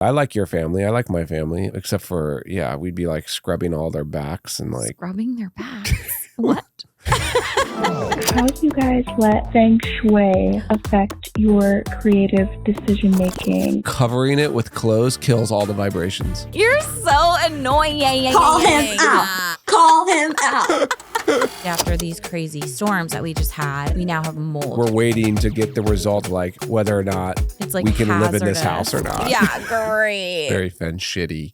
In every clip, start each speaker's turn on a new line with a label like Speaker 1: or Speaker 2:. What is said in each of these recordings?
Speaker 1: I like your family. I like my family, except for, we'd be like scrubbing all their backs and like.
Speaker 2: Scrubbing their backs? What?
Speaker 3: How do you guys let feng shui affect your creative decision making?
Speaker 1: Covering it with clothes kills all the vibrations.
Speaker 2: You're so annoying.
Speaker 4: Call him out. Call him out.
Speaker 2: After these crazy storms that we just had, we now have mold.
Speaker 1: We're waiting to get the result, like whether or not
Speaker 2: It's like
Speaker 1: we can live in
Speaker 2: hazardous.
Speaker 1: this house or not.
Speaker 2: Yeah, great.
Speaker 1: Very fen shitty.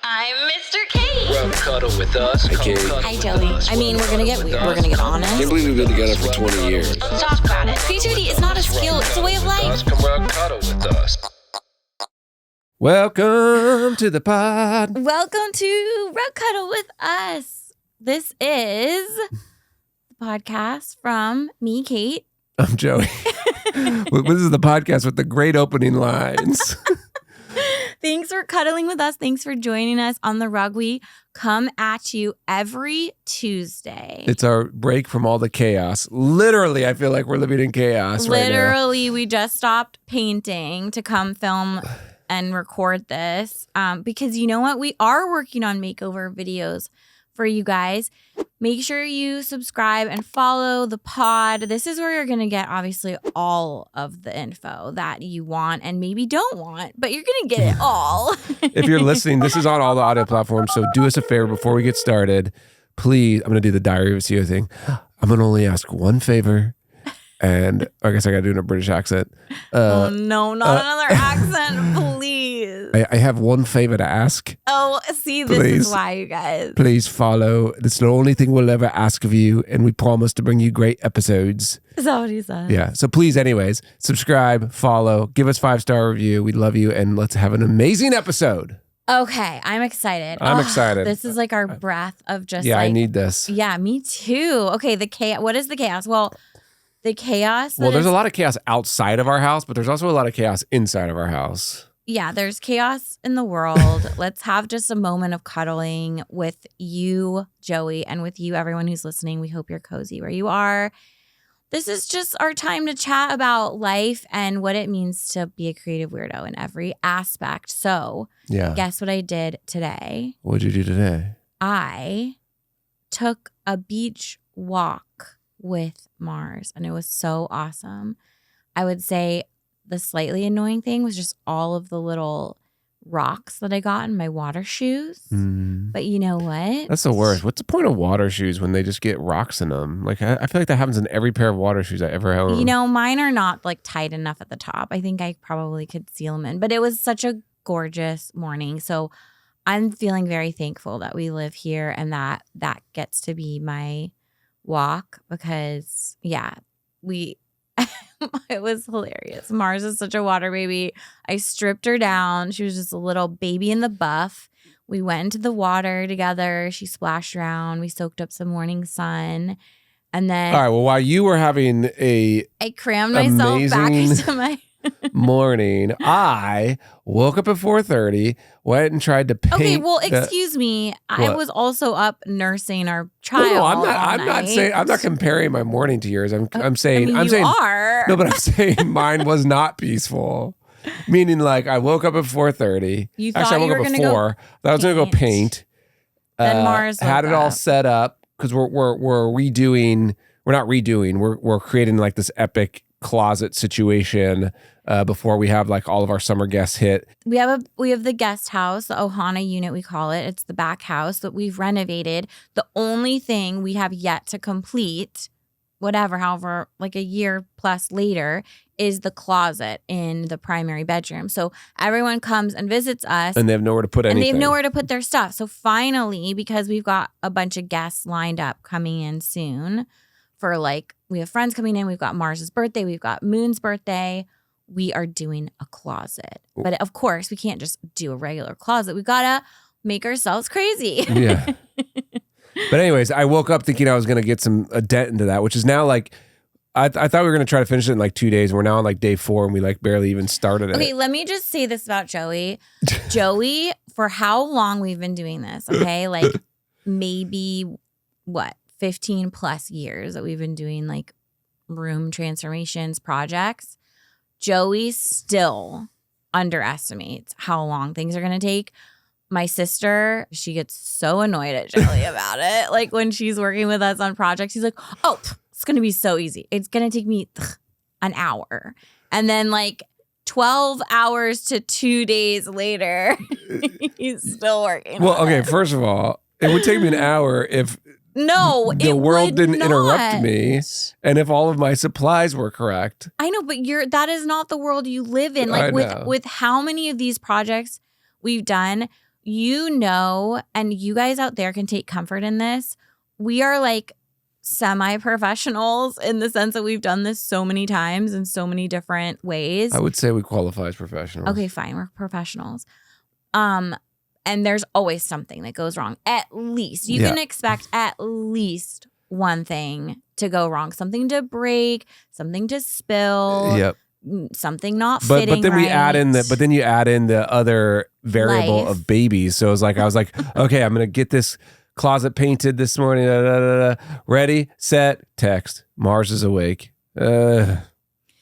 Speaker 5: I'm Mr. Kate.
Speaker 6: Come cuddle with us.
Speaker 1: Hi, Kate.
Speaker 2: Hi, Joey. I mean, we're gonna get weird. We're gonna get honest.
Speaker 1: Can't believe we've been together for 20 years.
Speaker 5: Let's talk about it. Creativity is not a skill, it's a way of life.
Speaker 6: Come cuddle with us.
Speaker 1: Welcome to the pod.
Speaker 2: Welcome to Rug Cuddle with Us. This is the podcast from me, Kate.
Speaker 1: I'm Joey. This is the podcast with the great opening lines.
Speaker 2: Thanks for cuddling with us. Thanks for joining us on the rug. We come at you every Tuesday.
Speaker 1: It's our break from all the chaos. Literally, I feel like we're living in chaos right now.
Speaker 2: Literally, we just stopped painting to come film and record this because you know what? We are working on makeover videos for you guys. Make sure you subscribe and follow the pod. This is where you're going to get obviously all of the info that you want and maybe don't want, but you're going to get it all.
Speaker 1: If you're listening, this is on all the audio platforms. So do us a favor before we get started. Please, I'm going to do the Diary of a CEO thing. I'm going to only ask one favor. And I guess I got to do it in a British accent.
Speaker 2: Oh, no, not another accent, please.
Speaker 1: I have one favor to ask.
Speaker 2: Oh, see, this
Speaker 1: Please.
Speaker 2: is why, you guys.
Speaker 1: Please follow. It's the only thing we'll ever ask of you. And we promise to bring you great episodes.
Speaker 2: Is that what he said?
Speaker 1: Yeah. So please, anyways, subscribe, follow, give us 5-star review. We love you. And let's have an amazing episode.
Speaker 2: Okay, I'm excited.
Speaker 1: I'm excited.
Speaker 2: This is like our breath of just
Speaker 1: Yeah,
Speaker 2: like,
Speaker 1: I need this.
Speaker 2: Yeah, me too. Okay, the chaos. What is the chaos? Well, the chaos.
Speaker 1: Well, there's a lot of chaos outside of our house, but there's also a lot of chaos inside of our house.
Speaker 2: Yeah, there's chaos in the world. Let's have just a moment of cuddling with you, Joey, and with you, everyone who's listening. We hope you're cozy where you are. This is just our time to chat about life and what it means to be a creative weirdo in every aspect. So,
Speaker 1: Yeah.
Speaker 2: guess what I did today?
Speaker 1: What'd you do today?
Speaker 2: I took a beach walk with Mars, and it was so awesome. I would say the slightly annoying thing was just all of the little rocks that I got in my water shoes. But you know what?
Speaker 1: That's the worst. What's the point of water shoes when they just get rocks in them? Like, I feel like that happens in every pair of water shoes I ever own.
Speaker 2: You know, mine are not like tight enough at the top. I think I probably could seal them in, but it was such a gorgeous morning. So I'm feeling very thankful that we live here and that gets to be my walk because it was hilarious. Mars is such a water baby. I stripped her down. She was just a little baby in the buff. We went into the water together. She splashed around. We soaked up some morning sun. And then
Speaker 1: all right, well, while you were having I
Speaker 2: crammed myself back into my
Speaker 1: morning, I woke up at 4:30, went and tried to paint.
Speaker 2: Okay, well, excuse me. I
Speaker 1: What?
Speaker 2: was also up nursing our child.
Speaker 1: No,
Speaker 2: all night.
Speaker 1: I'm not comparing my morning to yours. I'm saying
Speaker 2: I mean, you are.
Speaker 1: No, but I'm saying mine was not peaceful. Meaning, like, I woke up at 4:30.
Speaker 2: You thought
Speaker 1: Actually, I
Speaker 2: you
Speaker 1: woke
Speaker 2: were
Speaker 1: up
Speaker 2: gonna
Speaker 1: at
Speaker 2: go
Speaker 1: 4. I was going to go paint.
Speaker 2: Then Mars
Speaker 1: had
Speaker 2: woke
Speaker 1: it all
Speaker 2: up.
Speaker 1: set up because we're redoing. We're not redoing. We're creating like this epic closet situation before we have like all of our summer guests hit.
Speaker 2: We have the guest house, the Ohana unit we call it. It's the back house that we've renovated. The only thing we have yet to complete, however, like a year plus later, is the closet in the primary bedroom. So everyone comes and visits us.
Speaker 1: And they have nowhere to put anything.
Speaker 2: And they have nowhere to put their stuff. So finally, because we've got a bunch of guests lined up coming in soon for we have friends coming in. We've got Mars's birthday. We've got Moon's birthday. We are doing a closet. But of course, we can't just do a regular closet. We got to make ourselves crazy.
Speaker 1: Yeah. But anyways, I woke up thinking I was going to get a dent into that, which is now like, I thought we were going to try to finish it in like 2 days. And we're now on like day 4 and we like barely even started it.
Speaker 2: Okay, let me just say this about Joey. Joey, for how long we've been doing this, okay? Like maybe 15 plus years that we've been doing like room transformations projects. Joey still underestimates how long things are going to take. My sister, she gets so annoyed at Joey about it. Like when she's working with us on projects, she's like, oh, it's going to be so easy. It's going to take me an hour. And then like 12 hours to 2 days later, he's still working.
Speaker 1: Well,
Speaker 2: on
Speaker 1: okay,
Speaker 2: it.
Speaker 1: first of all, it would take me an hour if the world didn't interrupt me and if all of my supplies were correct.
Speaker 2: I know, but that is not the world you live in.
Speaker 1: I
Speaker 2: Like
Speaker 1: know.
Speaker 2: with how many of these projects we've done, and you guys out there can take comfort in this. We are like semi-professionals in the sense that we've done this so many times in so many different ways.
Speaker 1: I would say we qualify as professionals.
Speaker 2: Okay, fine. We're professionals. And there's always something that goes wrong. At least. You can expect at least one thing to go wrong. Something to break, something to spill,
Speaker 1: Yep.
Speaker 2: something not
Speaker 1: But
Speaker 2: fitting
Speaker 1: then we add in
Speaker 2: right.
Speaker 1: then you add in the other variable
Speaker 2: Life.
Speaker 1: of babies. So I was like, okay, I'm gonna get this closet painted this morning. Da, da, da, da. Ready, set, text. Mars is awake.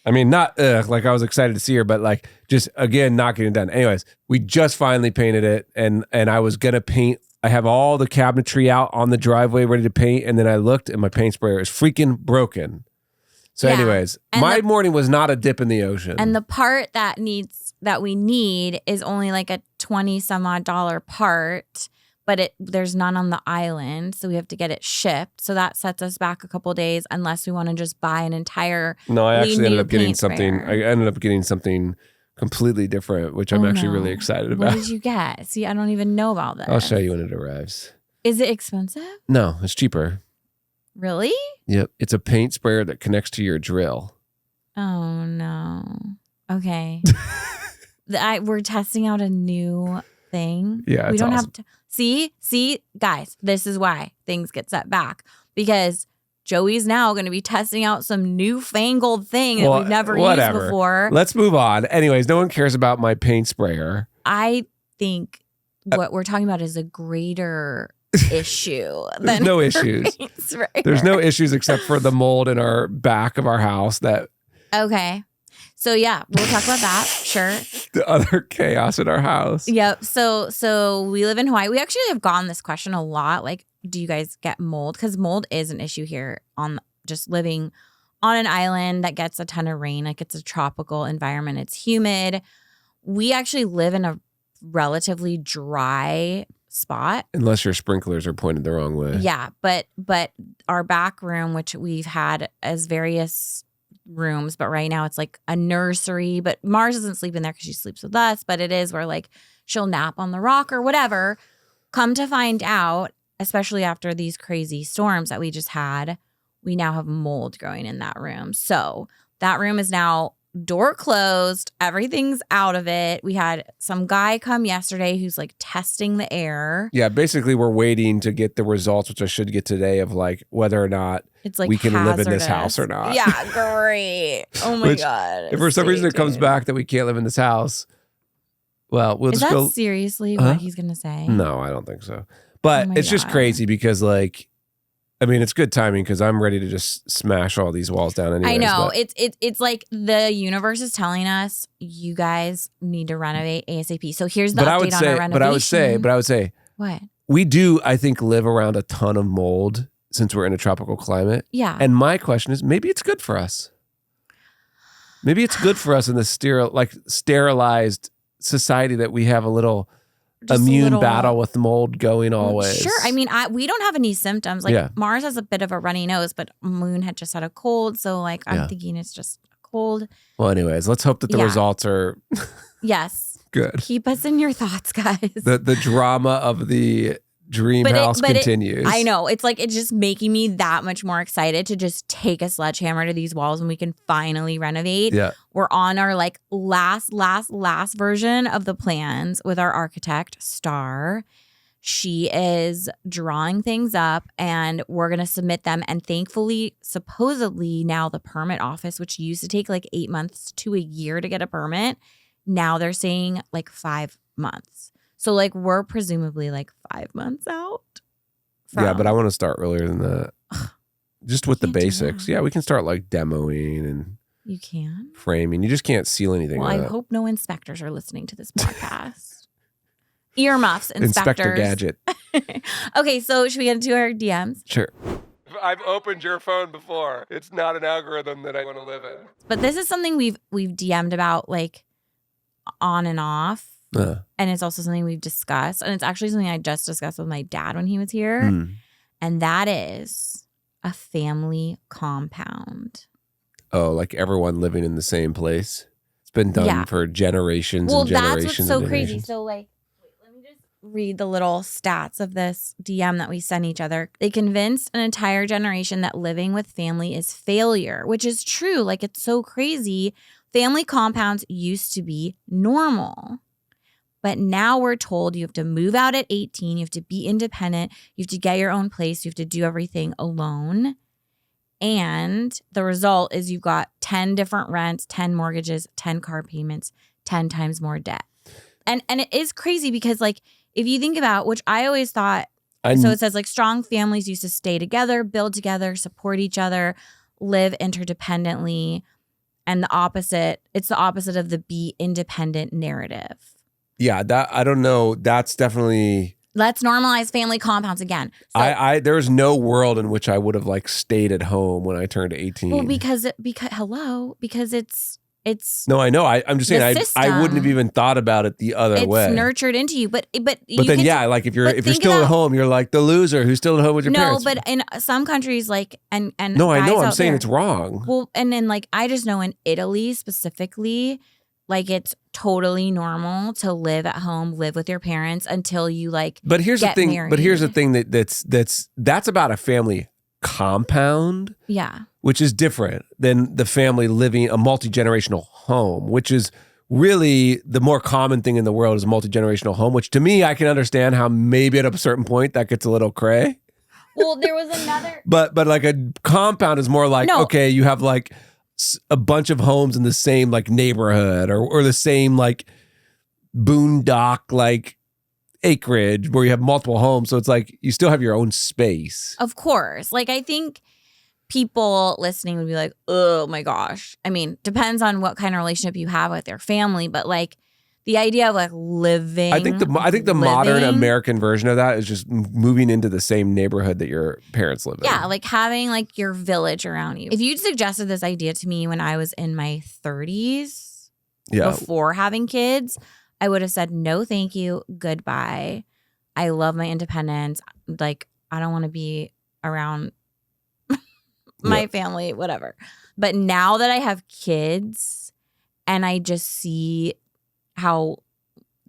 Speaker 1: I mean, not like I was excited to see her, but like just again not getting done. Anyways, we just finally painted it, and I was gonna paint. I have all the cabinetry out on the driveway ready to paint, and then I looked and my paint sprayer is freaking broken. So,
Speaker 2: Yeah.
Speaker 1: anyways,
Speaker 2: And
Speaker 1: my morning was not a dip in the ocean.
Speaker 2: And the part that we need is only like a $20 some odd part, but there's none on the island, so we have to get it shipped. So that sets us back a couple days unless we want to just buy an entire.
Speaker 1: No, I actually ended up getting
Speaker 2: paint
Speaker 1: something.
Speaker 2: sprayer.
Speaker 1: I ended up getting something completely different, which I'm actually really excited
Speaker 2: What
Speaker 1: about.
Speaker 2: did you get? See, I don't even know about this.
Speaker 1: I'll show you when it arrives.
Speaker 2: Is it expensive?
Speaker 1: No, it's cheaper.
Speaker 2: Really?
Speaker 1: Yep, it's a paint sprayer that connects to your drill.
Speaker 2: Oh no. Okay. We're testing out a new thing.
Speaker 1: Yeah,
Speaker 2: we
Speaker 1: it's
Speaker 2: don't
Speaker 1: awesome.
Speaker 2: have to see, guys. This is why things get set back because Joey's now going to be testing out some newfangled thing that we've never used before.
Speaker 1: Let's move on. Anyways, no one cares about my paint sprayer.
Speaker 2: I think what we're talking about is a greater issue.
Speaker 1: There's
Speaker 2: than
Speaker 1: no
Speaker 2: her
Speaker 1: issues.
Speaker 2: paint sprayer.
Speaker 1: There's no issues except for the mold in our back of our house. That
Speaker 2: Okay. So yeah, we'll talk about that. Sure.
Speaker 1: the other chaos in our house.
Speaker 2: Yep. So we live in Hawaii. We actually have gotten this question a lot. Like, do you guys get mold? Because mold is an issue here on just living on an island that gets a ton of rain. Like it's a tropical environment. It's humid. We actually live in a relatively dry spot.
Speaker 1: Unless your sprinklers are pointed the wrong way.
Speaker 2: Yeah. But our back room, which we've had as various rooms, but right now it's like a nursery. But Mars doesn't sleep in there because she sleeps with us. But it is where like she'll nap on the rock or whatever. Come to find out, especially after these crazy storms that we just had, we now have mold growing in that room. So that room is now door closed. Everything's out of it. We had some guy come yesterday who's like testing the air.
Speaker 1: Yeah, basically we're waiting to get the results, which I should get today, of like whether or not
Speaker 2: It's like
Speaker 1: we can live in this
Speaker 2: hazardous.
Speaker 1: house or not.
Speaker 2: Yeah, great. Oh my
Speaker 1: Which,
Speaker 2: God.
Speaker 1: If for some
Speaker 2: Stay
Speaker 1: reason it comes
Speaker 2: tuned.
Speaker 1: back that we can't live in this house, well, we'll
Speaker 2: Is
Speaker 1: just
Speaker 2: that
Speaker 1: go.
Speaker 2: seriously
Speaker 1: Huh?
Speaker 2: what he's going to say?
Speaker 1: No, I don't think so. But
Speaker 2: Oh my
Speaker 1: it's just
Speaker 2: God.
Speaker 1: crazy because, like, I mean, it's good timing because I'm ready to just smash all these walls down. Anyways,
Speaker 2: I know.
Speaker 1: but-
Speaker 2: It's like the universe is telling us you guys need to renovate ASAP. So here's the
Speaker 1: but
Speaker 2: update
Speaker 1: I would
Speaker 2: on
Speaker 1: say,
Speaker 2: our renovation.
Speaker 1: but I would say,
Speaker 2: What?
Speaker 1: we do, I think, live around a ton of mold since we're in a tropical climate.
Speaker 2: Yeah.
Speaker 1: And my question is, maybe it's good for us. Maybe it's good for us in the sterilized society that we have a little
Speaker 2: Just a
Speaker 1: immune
Speaker 2: little-
Speaker 1: battle with mold going always.
Speaker 2: Sure. I mean, we don't have any symptoms. Like
Speaker 1: Yeah.
Speaker 2: Mars has a bit of a runny nose, but Moon had just had a cold. So like I'm
Speaker 1: Yeah.
Speaker 2: thinking it's just a cold.
Speaker 1: Well, anyways, let's hope that the
Speaker 2: Yeah.
Speaker 1: results are
Speaker 2: Yes.
Speaker 1: good.
Speaker 2: Keep us in your thoughts, guys.
Speaker 1: The drama of the dream house continues.
Speaker 2: I know. It's like it's just making me that much more excited to just take a sledgehammer to these walls and we can finally renovate.
Speaker 1: Yeah.
Speaker 2: We're on our like last version of the plans with our architect, Star. She is drawing things up and we're going to submit them. And thankfully, supposedly now the permit office, which used to take like 8 months to a year to get a permit, now they're saying like 5 months. So like we're presumably like 5 months out.
Speaker 1: Yeah, but I want to start earlier than that. Just with the
Speaker 2: Can't do
Speaker 1: basics.
Speaker 2: that.
Speaker 1: Yeah, we can start like demoing and
Speaker 2: You can.
Speaker 1: framing. You just can't seal anything.
Speaker 2: Well, I
Speaker 1: up.
Speaker 2: hope no inspectors are listening to this podcast. Earmuffs,
Speaker 1: Inspector
Speaker 2: inspectors.
Speaker 1: Gadget.
Speaker 2: Okay, so should we get into our DMs?
Speaker 1: Sure. I've opened your phone before. It's not an algorithm that I want to live in.
Speaker 2: But this is something we've DM'd about like on and off. And it's also something we've discussed. And it's actually something I just discussed with my dad when he was here. And that is a family compound.
Speaker 1: Oh, like everyone living in the same place. It's been done for generations and generations.
Speaker 2: Well, that's what's so crazy.
Speaker 1: generations.
Speaker 2: So like, wait, let me just read the little stats of this DM that we sent each other. They convinced an entire generation that living with family is failure, which is true. Like, it's so crazy. Family compounds used to be normal. But now we're told you have to move out at 18. You have to be independent. You have to get your own place. You have to do everything alone. And the result is you've got 10 different rents, 10 mortgages, 10 car payments, 10 times more debt. And it is crazy because, like, if you think about, which I always thought, so it says like strong families used to stay together, build together, support each other, live interdependently. And it's the opposite of the be independent narrative.
Speaker 1: Yeah, that I don't know. That's definitely.
Speaker 2: Let's normalize family compounds again. So,
Speaker 1: there's no world in which I would have like stayed at home when I turned 18.
Speaker 2: well, because it's
Speaker 1: no, I know. I'm just saying I wouldn't have even thought about it the other way.
Speaker 2: It's nurtured into you, but
Speaker 1: then like if you're still at home, you're like the loser who's still at home with your parents.
Speaker 2: No, but in some countries, like and
Speaker 1: no, I know. I'm saying
Speaker 2: there,
Speaker 1: it's wrong.
Speaker 2: Well, and then like I just know in Italy specifically, like it's totally normal to live at home, live with your parents until you like.
Speaker 1: But here's
Speaker 2: get
Speaker 1: the thing.
Speaker 2: married.
Speaker 1: But here's the thing that's about a family compound.
Speaker 2: Yeah.
Speaker 1: Which is different than the family living a multi-generational home, which is really the more common thing in the world is a multi-generational home, which to me, I can understand how maybe at a certain point that gets a little cray.
Speaker 2: Well, there was another.
Speaker 1: But like a compound is more like, okay, you have like a bunch of homes in the same like neighborhood or the same like boondock like acreage where you have multiple homes. So it's like you still have your own space.
Speaker 2: Of course. Like I think people listening would be like, oh my gosh. I mean, depends on what kind of relationship you have with your family, but like the idea of like living.
Speaker 1: I think the modern American version of that is just moving into the same neighborhood that your parents live in.
Speaker 2: Yeah, like having like your village around you. If you'd suggested this idea to me when I was in my 30s, before having kids, I would have said no, thank you, goodbye. I love my independence. Like I don't want to be around my family, whatever. But now that I have kids and I just see how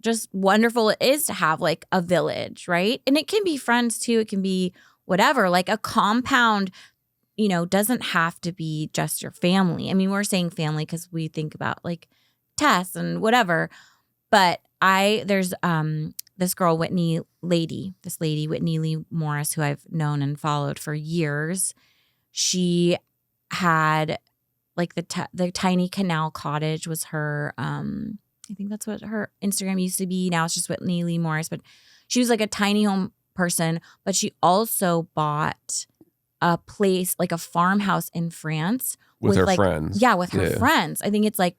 Speaker 2: just wonderful it is to have like a village, right? And it can be friends too. It can be whatever. Like a compound, doesn't have to be just your family. I mean, we're saying family because we think about like Tess and whatever. But there's this girl, Whitney Lee Morris, who I've known and followed for years. She had like the tiny canal cottage was her, I think that's what her Instagram used to be. Now it's just Whitney Lee Morris, but she was like a tiny home person, but she also bought a place, like a farmhouse in France.
Speaker 1: With her
Speaker 2: like,
Speaker 1: friends.
Speaker 2: Yeah, with her friends. I think it's like,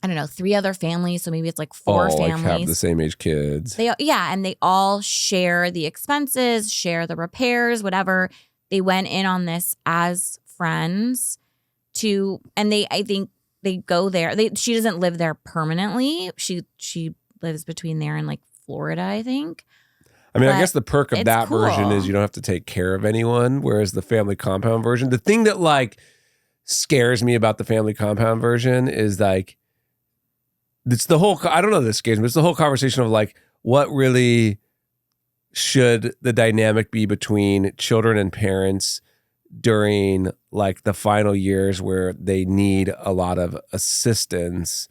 Speaker 2: I don't know, 3 other families. So maybe it's like 4 families.
Speaker 1: Like have the same age kids.
Speaker 2: And they all share the expenses, share the repairs, whatever. They went in on this as friends I think they go there. She doesn't live there permanently. She lives between there and like Florida, I think.
Speaker 1: I mean, I guess the perk of that version is you don't have to take care of anyone, whereas the family compound version, the thing that like scares me about the family compound version is like, it's the whole, I don't know if this scares me, it's the whole conversation of like, what really should the dynamic be between children and parents during like the final years where they need a lot of assistance.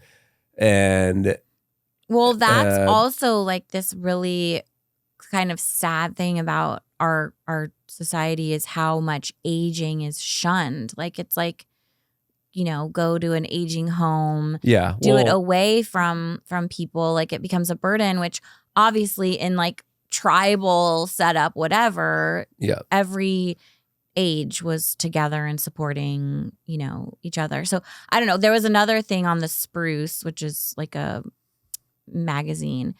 Speaker 1: And
Speaker 2: well, that's also like this really kind of sad thing about our society is how much aging is shunned. Like it's like, go to an aging home, do it away from people. Like it becomes a burden, which obviously in like tribal setup, whatever, every age was together and supporting, each other. So I don't know. There was another thing on the Spruce, which is like a magazine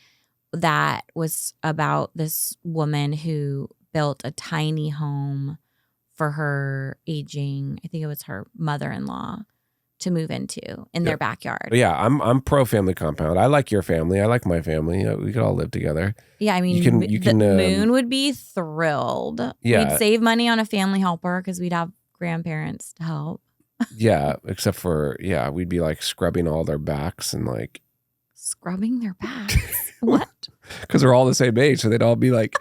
Speaker 2: that was about this woman who built a tiny home for her aging, I think it was her mother-in-law, to move into in their backyard.
Speaker 1: Yeah, I'm pro family compound. I like your family. I like my family. We could all live together.
Speaker 2: Yeah, I mean, the Moon would be thrilled.
Speaker 1: Yeah.
Speaker 2: We'd save money on a family helper because we'd have grandparents to help.
Speaker 1: Yeah, except for, we'd be like scrubbing all their backs and like.
Speaker 2: Scrubbing their backs? What?
Speaker 1: Because they're all the same age, so they'd all be like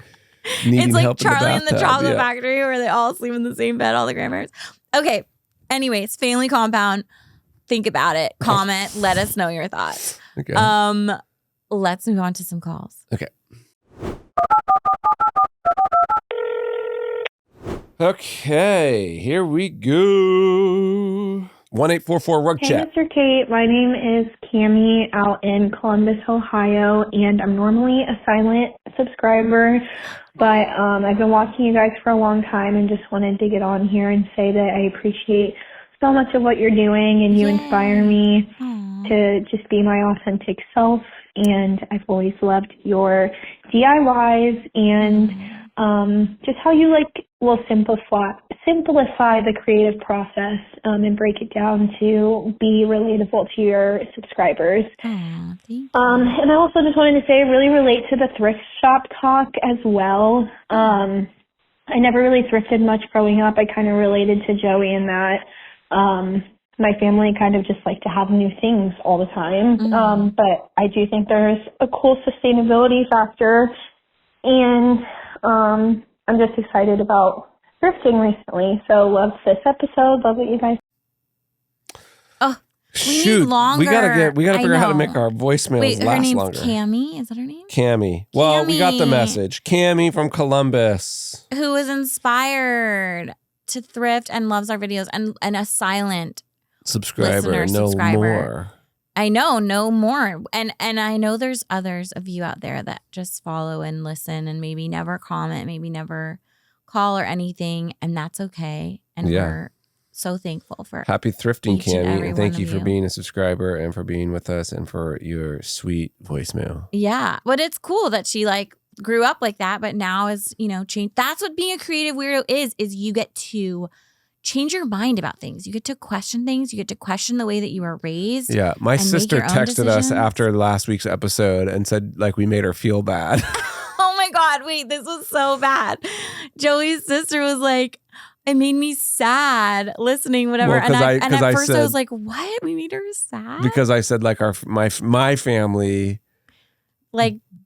Speaker 1: needing
Speaker 2: it's like
Speaker 1: help
Speaker 2: Charlie
Speaker 1: in
Speaker 2: and the Chocolate Factory where they all sleep in the same bed, all the grandparents. Okay. Anyways, family compound. Think about it. Comment. Let us know your thoughts.
Speaker 1: Okay.
Speaker 2: Let's move on to some calls.
Speaker 1: Okay. Okay, here we go. 1-844 Rug
Speaker 3: Hey,
Speaker 1: Chat.
Speaker 3: Mr. Kate. My name is Cammie out in Columbus, Ohio, and I'm normally a silent subscriber, but I've been watching you guys for a long time and just wanted to get on here and say that I appreciate so much of what you're doing, and you inspire me to just be my authentic self, and I've always loved your DIYs and just how you will simplify the creative process and break it down to be relatable to your subscribers.
Speaker 2: Thank you.
Speaker 3: And I also just wanted to say I really relate to the thrift shop talk as well. I never really thrifted much growing up. I kind of related to Joey in that my family kind of just like to have new things all the time. But I do think there's a cool sustainability factor, and I'm just excited about thrifting recently. So love this episode. Love what you guys.
Speaker 2: Oh,
Speaker 1: Shoot,
Speaker 2: need longer.
Speaker 1: we gotta figure out how to
Speaker 2: know.
Speaker 1: make our voicemails
Speaker 2: Wait, her
Speaker 1: last
Speaker 2: name's
Speaker 1: longer.
Speaker 2: Cammie? Is that her name?
Speaker 1: Cammie. Well, we got the
Speaker 2: Cammie.
Speaker 1: message. Cammie from Columbus.
Speaker 2: Who was inspired to thrift and loves our videos and a silent
Speaker 1: Subscriber, no
Speaker 2: subscriber.
Speaker 1: more.
Speaker 2: I know, no more. And I know there's others of you out there that just follow and listen and maybe never comment, maybe never call or anything, and that's okay. And we're so thankful for
Speaker 1: Happy thrifting,
Speaker 2: each and
Speaker 1: Cammie,
Speaker 2: every
Speaker 1: and thank
Speaker 2: one
Speaker 1: you
Speaker 2: of
Speaker 1: for
Speaker 2: you.
Speaker 1: being a subscriber and for being with us and for your sweet voicemail.
Speaker 2: Yeah, but it's cool that she grew up like that, but now is, changed. That's what being a creative weirdo is you get to change your mind about things. You get to question things. You get to question the way that you were raised.
Speaker 1: Yeah, my
Speaker 2: and make
Speaker 1: sister
Speaker 2: your own
Speaker 1: texted us
Speaker 2: decisions.
Speaker 1: after last week's episode and said we made her feel bad.
Speaker 2: Oh my God, wait, this was so bad. Joey's sister was like, it made me sad listening, whatever.
Speaker 1: Well,
Speaker 2: and at
Speaker 1: I
Speaker 2: first I
Speaker 1: said-
Speaker 2: was like, what? We made her sad?
Speaker 1: Because I said my family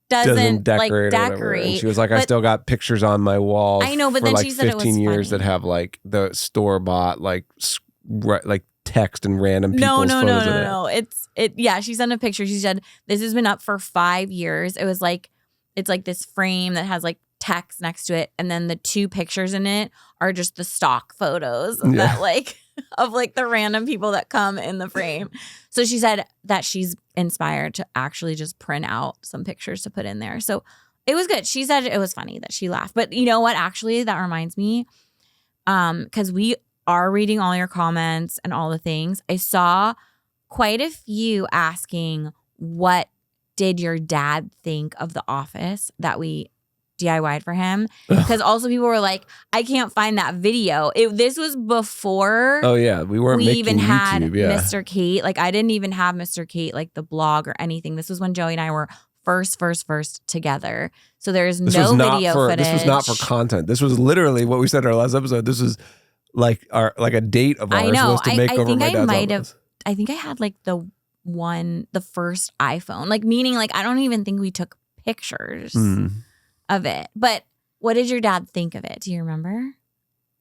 Speaker 2: doesn't
Speaker 1: decorate or whatever.
Speaker 2: decorate.
Speaker 1: And she was like, I
Speaker 2: But-
Speaker 1: still got pictures on my wall.
Speaker 2: I know, but
Speaker 1: for
Speaker 2: then
Speaker 1: like
Speaker 2: she said it was
Speaker 1: 15 years
Speaker 2: funny.
Speaker 1: that have the store bought text and random people's
Speaker 2: No.
Speaker 1: photos in it.
Speaker 2: Yeah, she sent a picture. She said, this has been up for 5 years. It was it's this frame that has text next to it. And then the 2 pictures in it are just the stock photos that of the random people that come in the frame. So she said that she's inspired to actually just print out some pictures to put in there. So it was good. She said it was funny that she laughed. But you know what? Actually, that reminds me, because we are reading all your comments and all the things. I saw quite a few asking, what did your dad think of The Office that we DIY'd for him? Because also people were like, I can't find that video. This was before
Speaker 1: Oh yeah, we weren't making
Speaker 2: even
Speaker 1: YouTube.
Speaker 2: had
Speaker 1: Yeah.
Speaker 2: Mr. Kate. I didn't even have Mr. Kate, the blog or anything. This was when Joey and I were first together. So there's
Speaker 1: This
Speaker 2: no
Speaker 1: was not
Speaker 2: video
Speaker 1: for,
Speaker 2: footage.
Speaker 1: This was not for content. This was literally what we said in our last episode. This was a date of ours
Speaker 2: I know.
Speaker 1: was to make over
Speaker 2: think
Speaker 1: my
Speaker 2: I
Speaker 1: dad's
Speaker 2: might have.
Speaker 1: office.
Speaker 2: I think I had the first iPhone. Meaning I don't even think we took pictures of it. But what did your dad think of it? Do you remember?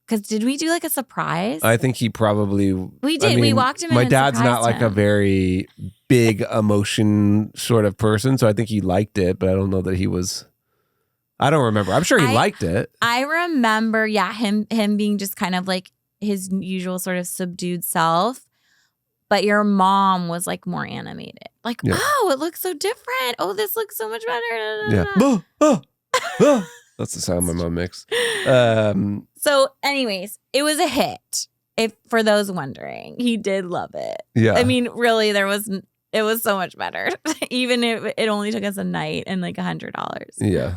Speaker 2: Because did we do a surprise?
Speaker 1: I think he probably.
Speaker 2: We did. We walked him in
Speaker 1: My
Speaker 2: and
Speaker 1: dad's not
Speaker 2: surprised
Speaker 1: a
Speaker 2: him.
Speaker 1: very big emotion sort of person, so I think he liked it, but I don't know that he was. I don't remember. I'm sure he liked it.
Speaker 2: I remember, him being just kind of his usual sort of subdued self. But your mom was more animated. Oh, it looks so different. Oh, this looks so much better.
Speaker 1: Yeah. That's the sound my mom makes.
Speaker 2: So, anyways, it was a hit. If for those wondering, he did love it.
Speaker 1: Yeah.
Speaker 2: I mean, really, it was so much better. Even if it only took us a night and like $100.
Speaker 1: Yeah.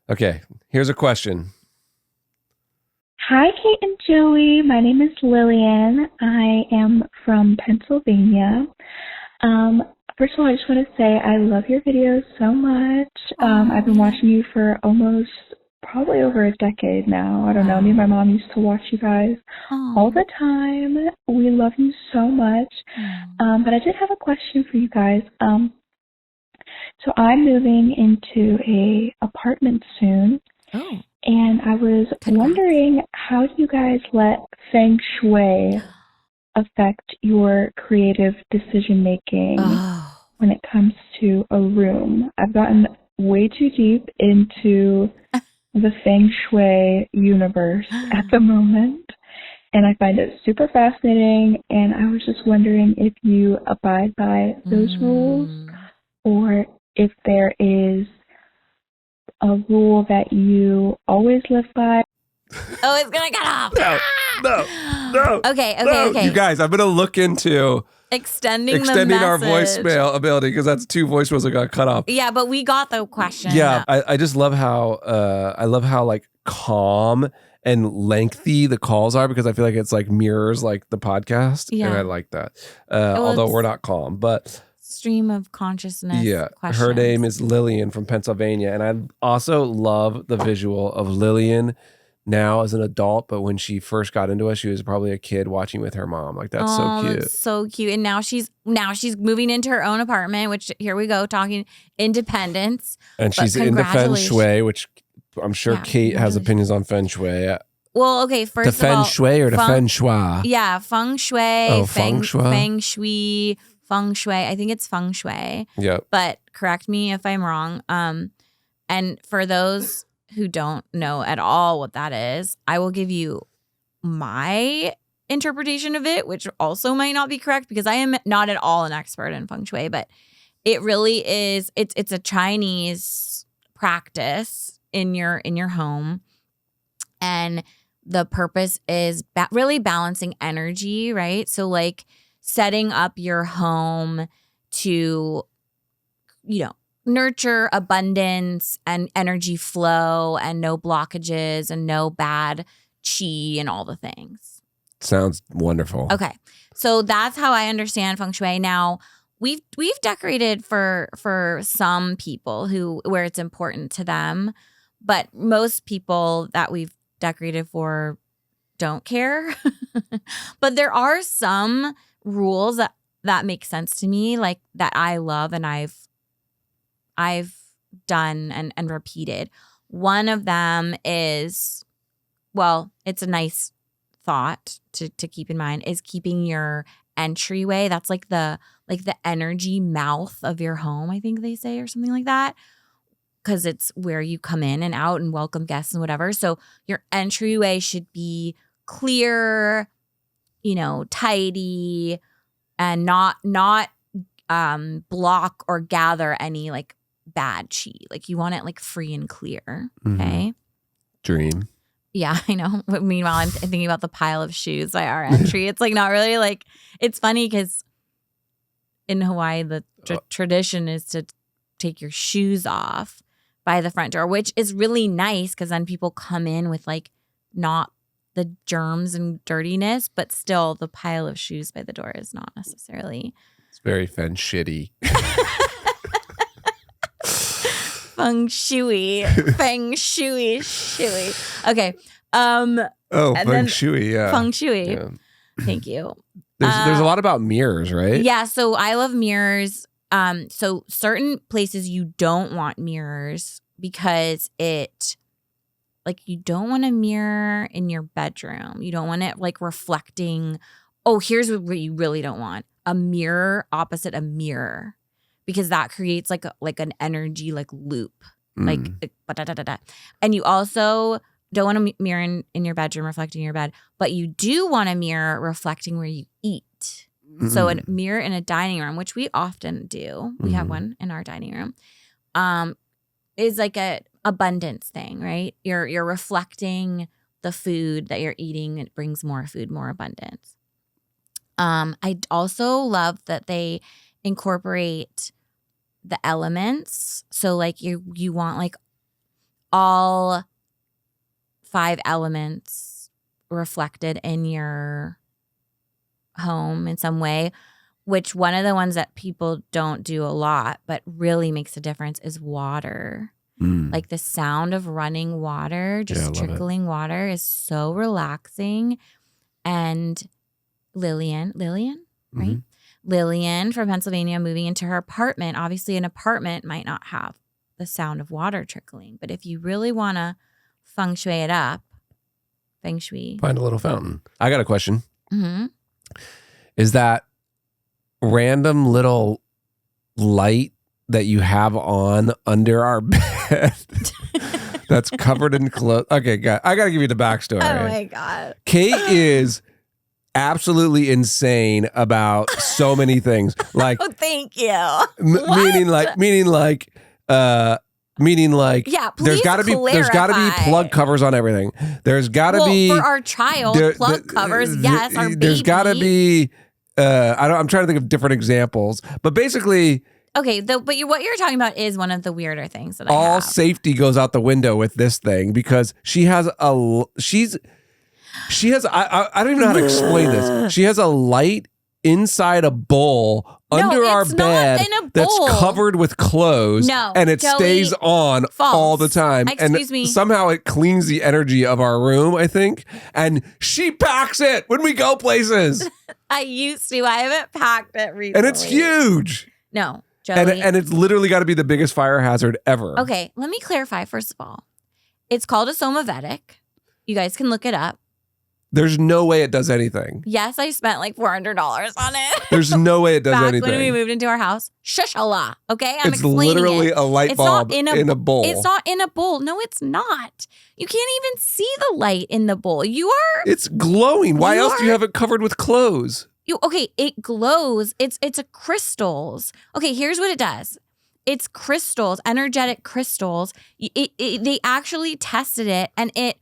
Speaker 1: Okay. Here's a question.
Speaker 3: Hi, Kate and Joey. My name is Lillian. I am from Pennsylvania. First of all, I just want to say I love your videos so much. I've been watching you for almost probably over a decade now. I don't know. Me and my mom used to watch you guys all the time. We love you so much. But I did have a question for you guys. So I'm moving into a apartment soon.
Speaker 2: Oh.
Speaker 3: And I was wondering, how do you guys let feng shui affect your creative decision-making when it comes to a room? I've gotten way too deep into the feng shui universe at the moment, and I find it super fascinating, and I was just wondering if you abide by those rules or if there is a rule that you always live by.
Speaker 2: Oh, it's gonna cut off.
Speaker 1: No.
Speaker 2: Okay.
Speaker 1: You guys, I'm gonna look into
Speaker 2: extending
Speaker 1: our
Speaker 2: the message.
Speaker 1: voicemail ability because that's 2 voicemails that got cut off.
Speaker 2: Yeah, but we got the question.
Speaker 1: Yeah, I just love how like calm and lengthy the calls are because I feel like it's like mirrors like the podcast, and I like that. Although we're not calm, but.
Speaker 2: Stream of consciousness.
Speaker 1: Yeah,
Speaker 2: questions.
Speaker 1: her name is Lillian from Pennsylvania, and I also love the visual of Lillian now as an adult. But when she first got into us, she was probably a kid watching with her mom. Like that's so cute.
Speaker 2: That's so cute. And now she's moving into her own apartment. Which here we go talking independence.
Speaker 1: And she's into feng shui, which I'm sure Kate has opinions on feng shui.
Speaker 2: Well, okay, first of all,
Speaker 1: feng shui or the feng shui?
Speaker 2: Yeah, feng shui.
Speaker 1: Oh, feng shui.
Speaker 2: Feng shui. Feng shui. I think it's feng shui.
Speaker 1: Yeah.
Speaker 2: But correct me if I'm wrong. And for those who don't know at all what that is, I will give you my interpretation of it, which also might not be correct because I am not at all an expert in feng shui, but it really is. It's a Chinese practice in your home, and the purpose is really balancing energy, right? So like setting up your home to, nurture abundance and energy flow and no blockages and no bad chi and all the things.
Speaker 1: Sounds wonderful.
Speaker 2: Okay. So that's how I understand feng shui. Now, we've decorated for some people where it's important to them, but most people that we've decorated for don't care. But there are some rules that make sense to me, like that I love and I've done and repeated. One of them is, well, it's a nice thought to keep in mind, is keeping your entryway. That's like the energy mouth of your home, I think they say, or something like that. Because it's where you come in and out and welcome guests and whatever. So your entryway should be clear, tidy, and not block or gather any like bad chi. Like you want it like free and clear. Okay.
Speaker 1: Dream.
Speaker 2: Yeah, I know. But meanwhile, I'm thinking about the pile of shoes by our entry. It's like not really like, it's funny because in Hawaii, the tradition is to take your shoes off by the front door, which is really nice because then people come in with like not the germs and dirtiness, but still the pile of shoes by the door is not necessarily.
Speaker 1: It's very feng shitty.
Speaker 2: Feng shui. Feng shui. Okay.
Speaker 1: Feng shui, yeah.
Speaker 2: Feng shui.
Speaker 1: Yeah.
Speaker 2: Thank you.
Speaker 1: There's a lot about mirrors, right?
Speaker 2: Yeah, so I love mirrors. So certain places you don't want mirrors because you don't want a mirror in your bedroom. You don't want it like reflecting. Oh, here's what you really don't want. A mirror opposite a mirror. Because that creates like an energy like loop. Like da-da-da-da-da. And you also don't want a mirror in your bedroom reflecting your bed, but you do want a mirror reflecting where you eat. So a mirror in a dining room, which we often do. We have one in our dining room. Is like a abundance thing, right? You're reflecting the food that you're eating. It brings more food, more abundance. I also love that they incorporate the elements. So like you want like all 5 elements reflected in your home in some way, which one of the ones that people don't do a lot but really makes a difference is water. Like the sound of running water, just trickling water is so relaxing. And Lillian, right? Lillian from Pennsylvania moving into her apartment. Obviously, an apartment might not have the sound of water trickling, but if you really want to feng shui it up, feng shui.
Speaker 1: Find a little fountain. I got a question. Is that random little light that you have on under our bed that's covered in clothes? Okay, I got to give you the backstory.
Speaker 2: Oh my God.
Speaker 1: Kate is absolutely insane about so many things. Like,
Speaker 2: oh, thank you.
Speaker 1: Meaning like,
Speaker 2: yeah,
Speaker 1: there's got to be plug covers on everything. There's got to be
Speaker 2: for our child plug covers. Yes, our baby.
Speaker 1: There's got to be. I'm trying to think of different examples, but basically,
Speaker 2: okay. But what you're talking about is one of the weirder things that
Speaker 1: all safety goes out the window with this thing because she has I don't even know how to explain this. She has a light inside a bowl under our bed that's covered with clothes, and it stays on all the time.
Speaker 2: Excuse me.
Speaker 1: Somehow it cleans the energy of our room, I think. And she packs it when we go places.
Speaker 2: I used to. I haven't packed it recently.
Speaker 1: And it's huge.
Speaker 2: No, Joey.
Speaker 1: And it's literally got to be the biggest fire hazard ever.
Speaker 2: Okay, let me clarify first of all. It's called a Somavedic. You guys can look it up.
Speaker 1: There's no way it does anything.
Speaker 2: Yes, I spent like $400 on it.
Speaker 1: There's no way it does anything.
Speaker 2: Back when we moved into our house. Shushala. Okay?
Speaker 1: It's literally a light bulb in a bowl.
Speaker 2: It's not in a bowl. No, it's not. You can't even see the light in the bowl.
Speaker 1: It's glowing. Why else do you have it covered with clothes?
Speaker 2: Okay, it glows. It's a crystals. Okay, here's what it does. It's crystals, energetic crystals. They actually tested it and it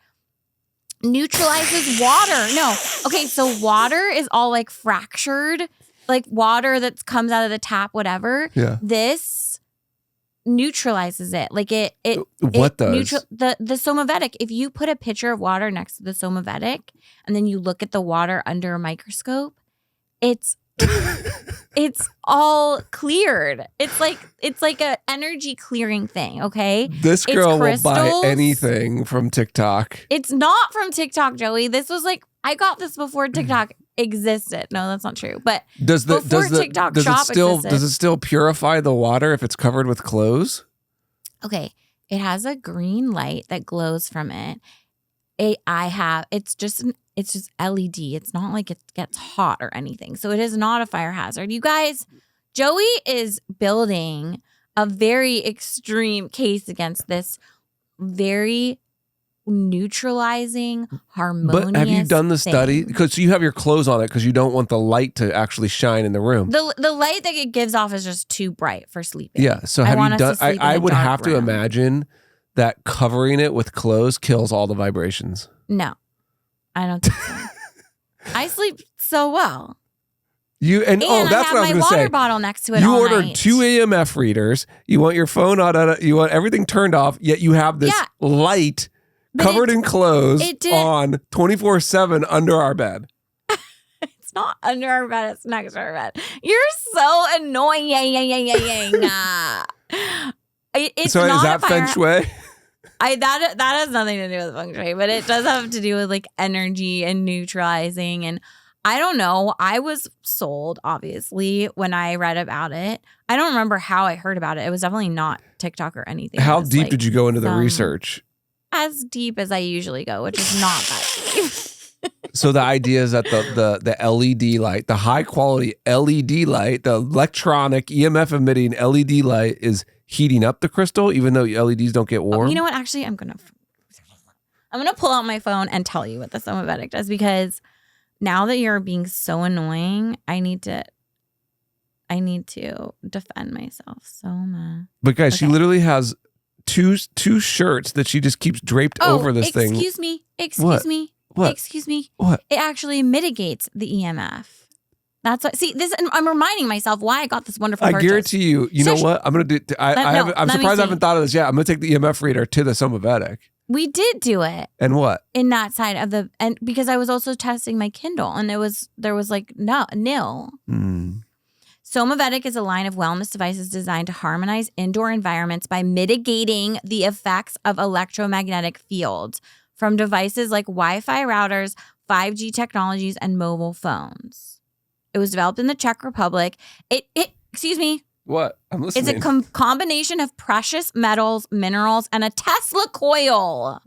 Speaker 2: neutralizes water. No. Okay, so water is all like fractured, like water that comes out of the tap, whatever.
Speaker 1: Yeah.
Speaker 2: This neutralizes it. Like it
Speaker 1: what does?
Speaker 2: The Somavedic, if you put a pitcher of water next to the Somavedic and then you look at the water under a microscope, it's all cleared. It's like a energy clearing thing, okay?
Speaker 1: This girl will buy anything from TikTok.
Speaker 2: It's not from TikTok, Joey. This was like I got this before TikTok existed. No, that's not true. But TikTok shop existed.
Speaker 1: Does it still purify the water if it's covered with clothes?
Speaker 2: Okay. It has a green light that glows from it. It's just LED. It's not like it gets hot or anything. So it is not a fire hazard. You guys, Joey is building a very extreme case against this very neutralizing, harmonious.
Speaker 1: But have you done the
Speaker 2: thing.
Speaker 1: study? Because you have your clothes on it because you don't want the light to actually shine in the room.
Speaker 2: The light that it gives off is just too bright for sleeping.
Speaker 1: Yeah. So have you done? I would have to imagine that covering it with clothes kills all the vibrations.
Speaker 2: No, I don't think so. I sleep so well.
Speaker 1: That's what I was going to say.
Speaker 2: I have my water bottle next to it.
Speaker 1: You
Speaker 2: all
Speaker 1: ordered
Speaker 2: night.
Speaker 1: 2 AMF readers. You want your phone on. You want everything turned off. Yet you have this light covered in clothes on 24/7 under our bed.
Speaker 2: It's not under our bed. It's next to our bed. You're so annoying. It's
Speaker 1: so
Speaker 2: not
Speaker 1: is that feng shui?
Speaker 2: That has nothing to do with feng shui, but it does have to do with like energy and neutralizing. And I don't know. I was sold, obviously, when I read about it. I don't remember how I heard about it. It was definitely not TikTok or anything.
Speaker 1: How deep did you go into the research?
Speaker 2: As deep as I usually go, which is not that deep.
Speaker 1: So the idea is that the LED light, the high quality LED light, the electronic EMF emitting LED light is heating up the crystal, even though LEDs don't get warm.
Speaker 2: You know what? Actually, I'm gonna pull out my phone and tell you what the Somavedic does, because now that you're being so annoying, I need to defend myself so much.
Speaker 1: But guys, she literally has two shirts that she just keeps draped over this thing.
Speaker 2: Excuse me.
Speaker 1: What? What?
Speaker 2: Excuse me.
Speaker 1: What?
Speaker 2: It actually mitigates the EMF. That's what. See, this. I'm reminding myself why I got this wonderful.
Speaker 1: I
Speaker 2: purchase.
Speaker 1: guarantee you. You know what? I'm gonna do. I'm surprised I haven't thought of this yet. I'm gonna take the EMF reader to the Somavedic.
Speaker 2: We did do it.
Speaker 1: And what?
Speaker 2: In that side of and because I was also testing my Kindle, and there was like nil. Somavedic is a line of wellness devices designed to harmonize indoor environments by mitigating the effects of electromagnetic fields from devices like Wi-Fi routers, 5G technologies, and mobile phones. It was developed in the Czech Republic. Excuse me.
Speaker 1: What? I'm listening.
Speaker 2: It's a combination of precious metals, minerals, and a Tesla coil.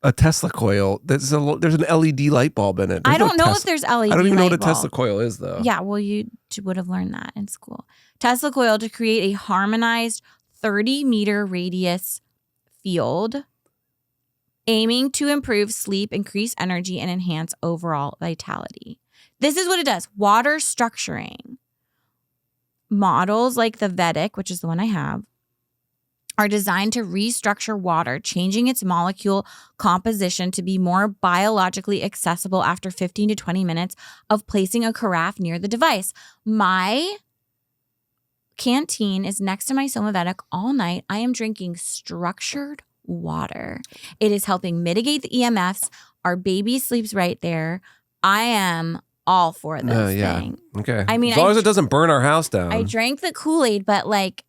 Speaker 1: A Tesla coil. There's an LED light bulb in it.
Speaker 2: I don't know if there's LED.
Speaker 1: I don't even know what a
Speaker 2: bulb.
Speaker 1: Tesla coil is, though.
Speaker 2: Yeah, well, you would have learned that in school. Tesla coil to create a harmonized 30-meter radius field, aiming to improve sleep, increase energy, and enhance overall vitality. This is what it does. Water structuring. Models like the Vedic, which is the one I have, are designed to restructure water, changing its molecule composition to be more biologically accessible after 15 to 20 minutes of placing a carafe near the device. My canteen is next to my Somavedic all night. I am drinking structured water. It is helping mitigate the EMFs. Our baby sleeps right there. I am all for this thing.
Speaker 1: Okay.
Speaker 2: I mean,
Speaker 1: as long as it doesn't burn our house down.
Speaker 2: I drank the Kool-Aid, but like,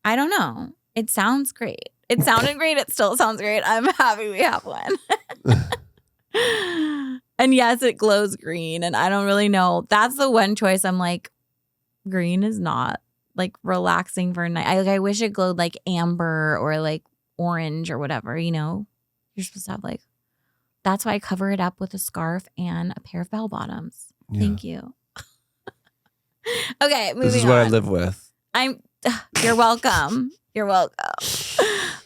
Speaker 2: I don't know. It sounds great. It sounded great. It still sounds great. I'm happy we have one. And yes, it glows green. And I don't really know. That's the one choice I'm like, green is not like relaxing for a night. I wish it glowed like amber or like orange or whatever, you know? You're supposed to have like, that's why I cover it up with a scarf and a pair of bell bottoms. Yeah. Thank you. Okay, moving on.
Speaker 1: This is what I live with.
Speaker 2: You're welcome. You're welcome.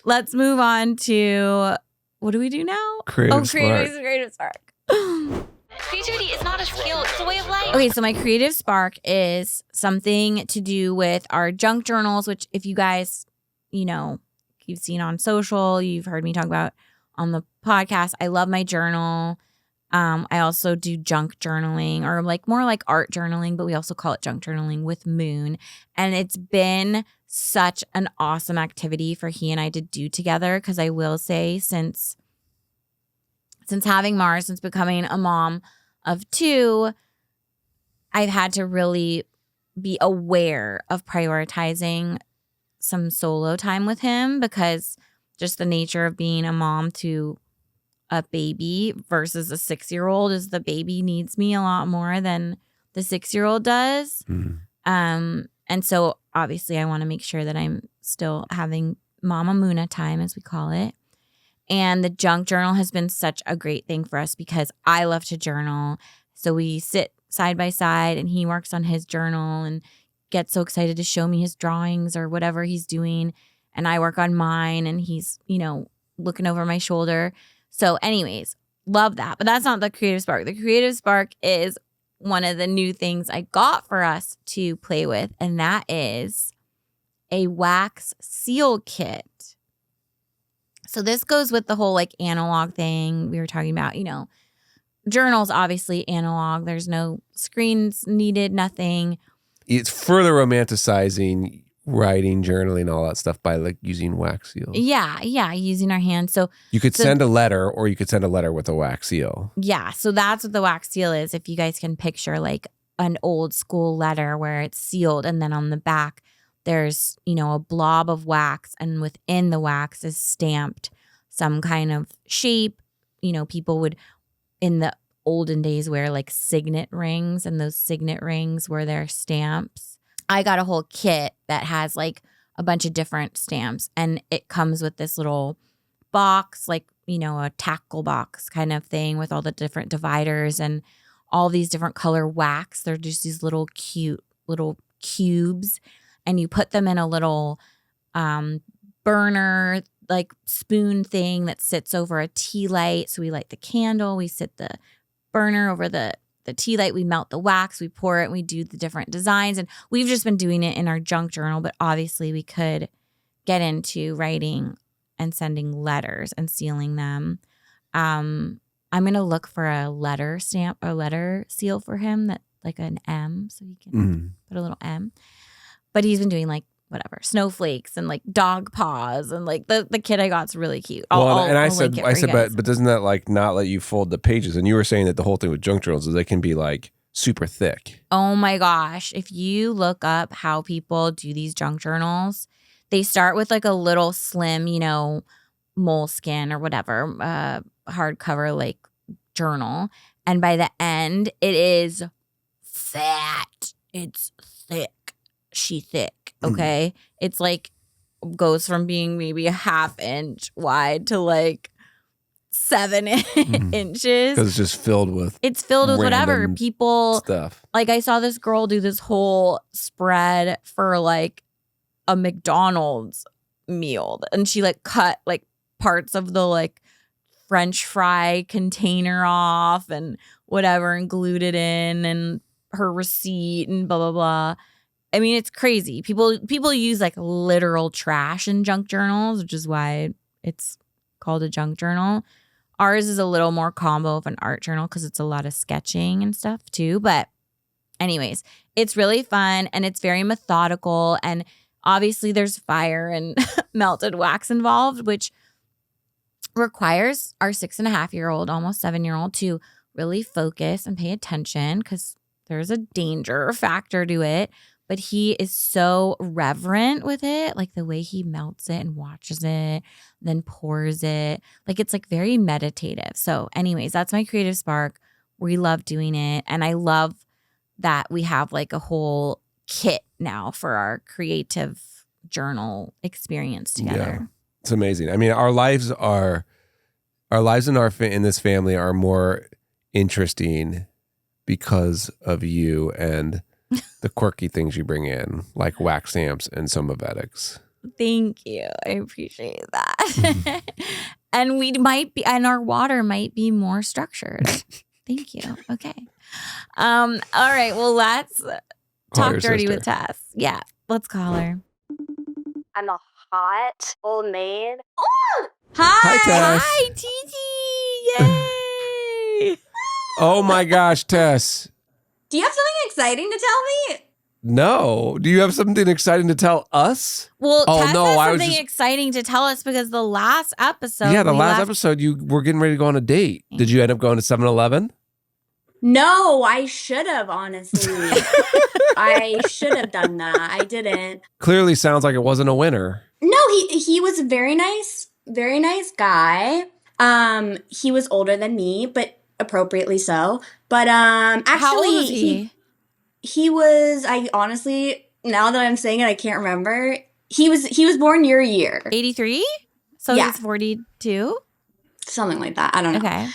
Speaker 2: Let's move on to, what do we do now?
Speaker 1: Creative Spark.
Speaker 2: Creative Spark.
Speaker 5: Creativity is not a skill, it's a way of life.
Speaker 2: Okay, so my Creative Spark is something to do with our junk journals, which if you guys, you know, you've seen on social, you've heard me talk about on the podcast. I love my journal. I also do junk journaling, or like more like art journaling, but we also call it junk journaling with Moon. And it's been such an awesome activity for he and I to do together, because I will say since having Mars, since becoming a mom of 2, I've had to really be aware of prioritizing some solo time with him, because just the nature of being a mom to a baby versus a 6-year-old is the baby needs me a lot more than the 6-year-old does. And so obviously I want to make sure that I'm still having Mama Muna time, as we call it. And the junk journal has been such a great thing for us because I love to journal. So we sit side by side and he works on his journal and gets so excited to show me his drawings or whatever he's doing. And I work on mine and he's, you know, looking over my shoulder. So anyways, love that. But that's not the Creative Spark. The Creative Spark is one of the new things I got for us to play with. And that is a wax seal kit. So this goes with the whole like analog thing we were talking about, you know, journals, obviously analog. There's no screens needed, nothing.
Speaker 1: It's further romanticizing writing, journaling, all that stuff by like using wax seals.
Speaker 2: Yeah, using our hands. So
Speaker 1: you could send a letter, or you could send a letter with a wax seal.
Speaker 2: Yeah, so that's what the wax seal is. If you guys can picture like an old school letter where it's sealed and then on the back there's, you know, a blob of wax, and within the wax is stamped some kind of shape. You know, people would in the olden days wear like signet rings, and those signet rings were their stamps. I got a whole kit that has like a bunch of different stamps, and it comes with this little box, like, you know, a tackle box kind of thing with all the different dividers and all these different color wax. They're just these little cute little cubes, and you put them in a little burner, like spoon thing that sits over a tea light. So we light the candle, we sit the burner over the tea light, we melt the wax, we pour it, and we do the different designs. And we've just been doing it in our junk journal, but obviously we could get into writing and sending letters and sealing them. I'm going to look for a letter stamp or letter seal for him that like an M, so he can put a little M. But he's been doing like whatever, snowflakes and like dog paws, and like the kid I got's really cute.
Speaker 1: I said, but doesn't that like not let you fold the pages? And you were saying that the whole thing with junk journals is they can be like super thick.
Speaker 2: Oh my gosh. If you look up how people do these junk journals, they start with like a little slim, moleskin or whatever, hardcover like journal. And by the end, it is fat. It's thick. She thick. Okay. It's like goes from being maybe a half inch wide to like 7 inches.
Speaker 1: Because it's just filled with
Speaker 2: whatever people
Speaker 1: stuff.
Speaker 2: Like I saw this girl do this whole spread for like a McDonald's meal, and she like cut like parts of the like French fry container off and whatever and glued it in, and her receipt and blah blah blah. I mean, it's crazy. People use like literal trash in junk journals, which is why it's called a junk journal. Ours is a little more combo of an art journal because it's a lot of sketching and stuff too. But anyways, it's really fun and it's very methodical. And obviously there's fire and melted wax involved, which requires our 6.5-year-old, almost 7-year-old to really focus and pay attention because there's a danger factor to it. But he is so reverent with it, like the way he melts it and watches it, then pours it. Like it's like very meditative. So anyways, that's my creative spark. We love doing it. And I love that we have like a whole kit now for our creative journal experience together.
Speaker 1: Yeah, it's amazing. I mean, our lives in this family are more interesting because of you and the quirky things you bring in, like wax stamps and Somavedics.
Speaker 2: Thank you. I appreciate that. And our water might be more structured. Thank you. Okay. All right. Well, let's talk dirty with Tess. Yeah. Let's call her.
Speaker 7: I'm a hot old maid.
Speaker 4: Oh!
Speaker 1: Hi, Tess.
Speaker 2: Hi, Titi. Yay.
Speaker 1: Oh my gosh, Tess.
Speaker 4: Do you have something exciting to tell me?
Speaker 1: No. Do you have something exciting to tell us?
Speaker 2: Well, Tess has something exciting to tell us because the last episode.
Speaker 1: Yeah, the last episode, you were getting ready to go on a date. Did you end up going to 7-Eleven?
Speaker 4: No, I should have, honestly. I should have done that. I didn't.
Speaker 1: Clearly sounds like it wasn't a winner.
Speaker 4: No, he was a very nice guy. He was older than me, but appropriately so. But actually,
Speaker 2: how old was he?
Speaker 4: He was, I honestly, now that I'm saying it, I can't remember. He was born your year.
Speaker 2: 83? So
Speaker 4: yeah.
Speaker 2: He's 42?
Speaker 4: Something like that. I don't know.
Speaker 2: Okay.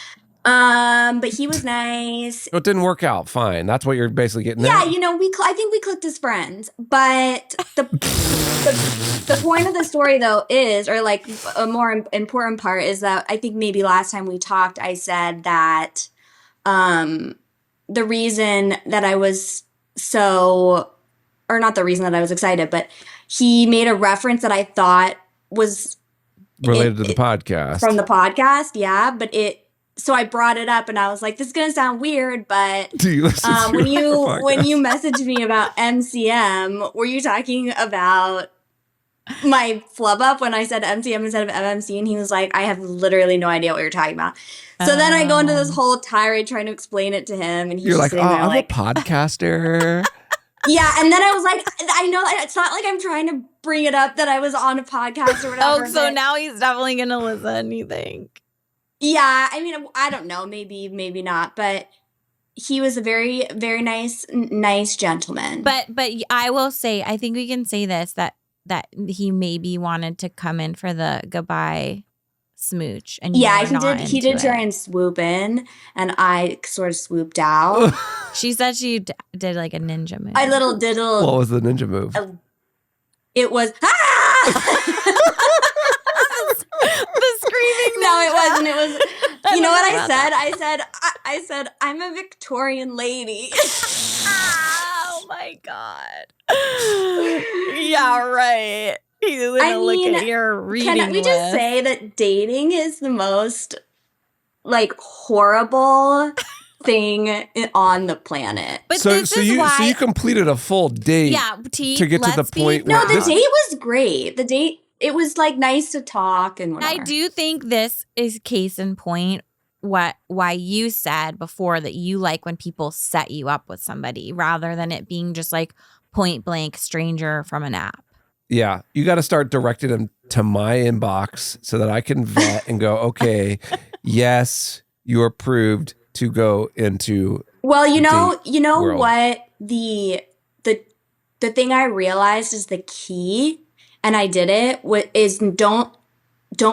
Speaker 4: But he was nice.
Speaker 1: It didn't work out. Fine. That's what you're basically getting at.
Speaker 4: Yeah, I think we clicked as friends. But the point of the story, though, is, or like a more important part is that I think maybe last time we talked, I said that the reason that I was not the reason that I was excited, but he made a reference that I thought was
Speaker 1: related to the podcast.
Speaker 4: From the podcast, yeah. So I brought it up and I was like, this is going to sound weird, but
Speaker 1: do you listen to
Speaker 4: when you messaged me about MCM, were you talking about my flub up when I said MCM instead of MMC? And he was like, I have literally no idea what you're talking about. So then I go into this whole tirade trying to explain it to him. And he's
Speaker 1: like, I'm
Speaker 4: like,
Speaker 1: a podcaster.
Speaker 4: Yeah, and then I was like, I know it's not like I'm trying to bring it up that I was on a podcast or whatever.
Speaker 2: Oh, so now he's definitely going to listen, you think?
Speaker 4: Yeah, I mean, I don't know, maybe not, but he was a very, very nice gentleman.
Speaker 2: But I will say, I think we can say this, that he maybe wanted to come in for the goodbye smooch. And
Speaker 4: yeah, he did try and swoop in, and I sort of swooped out.
Speaker 2: She said she did like a ninja move.
Speaker 1: What was the ninja move?
Speaker 4: It was,
Speaker 2: the screaming.
Speaker 4: No, it wasn't. It was. You know what I said? I said I'm a Victorian lady.
Speaker 2: Oh my god. Yeah, right. He's gonna
Speaker 4: I
Speaker 2: look
Speaker 4: mean,
Speaker 2: at your reading
Speaker 4: Can we just
Speaker 2: list.
Speaker 4: say that dating is the most like horrible thing on the planet?
Speaker 2: But
Speaker 1: So
Speaker 2: this is
Speaker 1: you
Speaker 2: why.
Speaker 1: you completed a full date
Speaker 2: Yeah, T,
Speaker 1: to get to the
Speaker 2: let's be
Speaker 1: point
Speaker 4: No,
Speaker 1: where
Speaker 4: the
Speaker 1: this-
Speaker 4: date was great. The date, it was like nice to talk and whatever.
Speaker 2: I do think this is case in point why you said before that you like when people set you up with somebody rather than it being just like point blank stranger from an app.
Speaker 1: Yeah, you got to start directing them to my inbox so that I can vet and go, okay, yes, you are approved to go into.
Speaker 4: Well, you know
Speaker 1: world.
Speaker 4: what the thing I realized is the key, and I did it. Is don't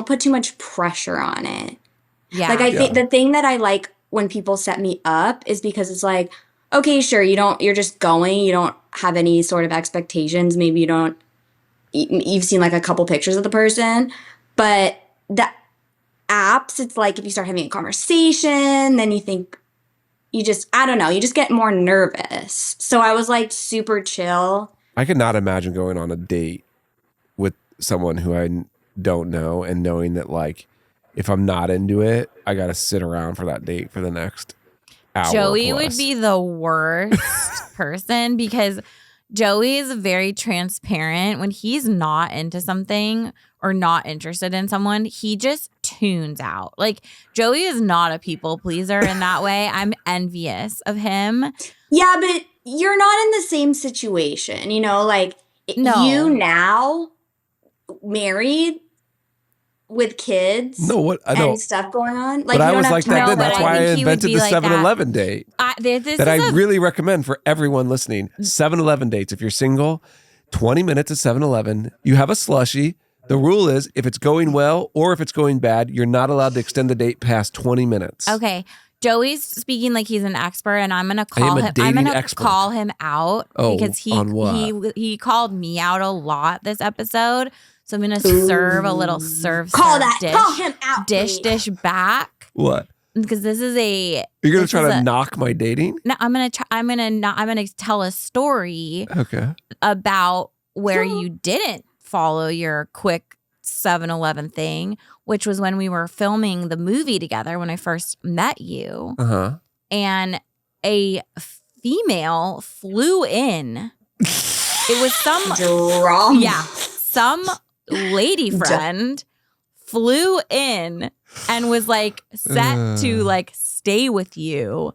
Speaker 4: put too much pressure on it.
Speaker 2: Yeah.
Speaker 4: Like I think the thing that I like when people set me up is because it's like, okay, sure, you're just going, you don't have any sort of expectations. Maybe you've seen like a couple pictures of the person, but the apps, it's like if you start having a conversation, then you think I don't know, you just get more nervous. So I was like super chill.
Speaker 1: I could not imagine going on a date with someone who I don't know and knowing that like if I'm not into it, I got to sit around for that date for the next hour.
Speaker 2: Joey
Speaker 1: plus.
Speaker 2: would be the worst person because Joey is very transparent. When he's not into something or not interested in someone, he just tunes out. Like Joey is not a people pleaser in that way. I'm envious of him.
Speaker 4: Yeah, but you're not in the same situation, like
Speaker 2: No.
Speaker 4: you now married with kids.
Speaker 1: No, what I know.
Speaker 4: And stuff going on.
Speaker 1: But I was like that then. That's why I invented the 7-Eleven date that I really recommend for everyone listening. 7-Eleven dates. If you're single, 20 minutes at 7-Eleven. You have a slushie. The rule is if it's going well or if it's going bad, you're not allowed to extend the date past 20 minutes.
Speaker 2: Okay. Joey's speaking like he's an expert, and I'm gonna call him.
Speaker 1: I'm
Speaker 2: gonna call him out because
Speaker 1: on what?
Speaker 2: he called me out a lot this episode. So I'm gonna serve a little dish.
Speaker 4: Call him out.
Speaker 2: Dish back.
Speaker 1: What?
Speaker 2: Because this is
Speaker 1: You're gonna try to knock my dating?
Speaker 2: No, I'm gonna tell a story.
Speaker 1: Okay.
Speaker 2: About where you didn't follow your quick 7-Eleven thing, which was when we were filming the movie together when I first met you.
Speaker 1: Uh-huh.
Speaker 2: And a female flew in. It was some
Speaker 4: drama.
Speaker 2: Yeah. Some lady friend flew in and was like set to like stay with you,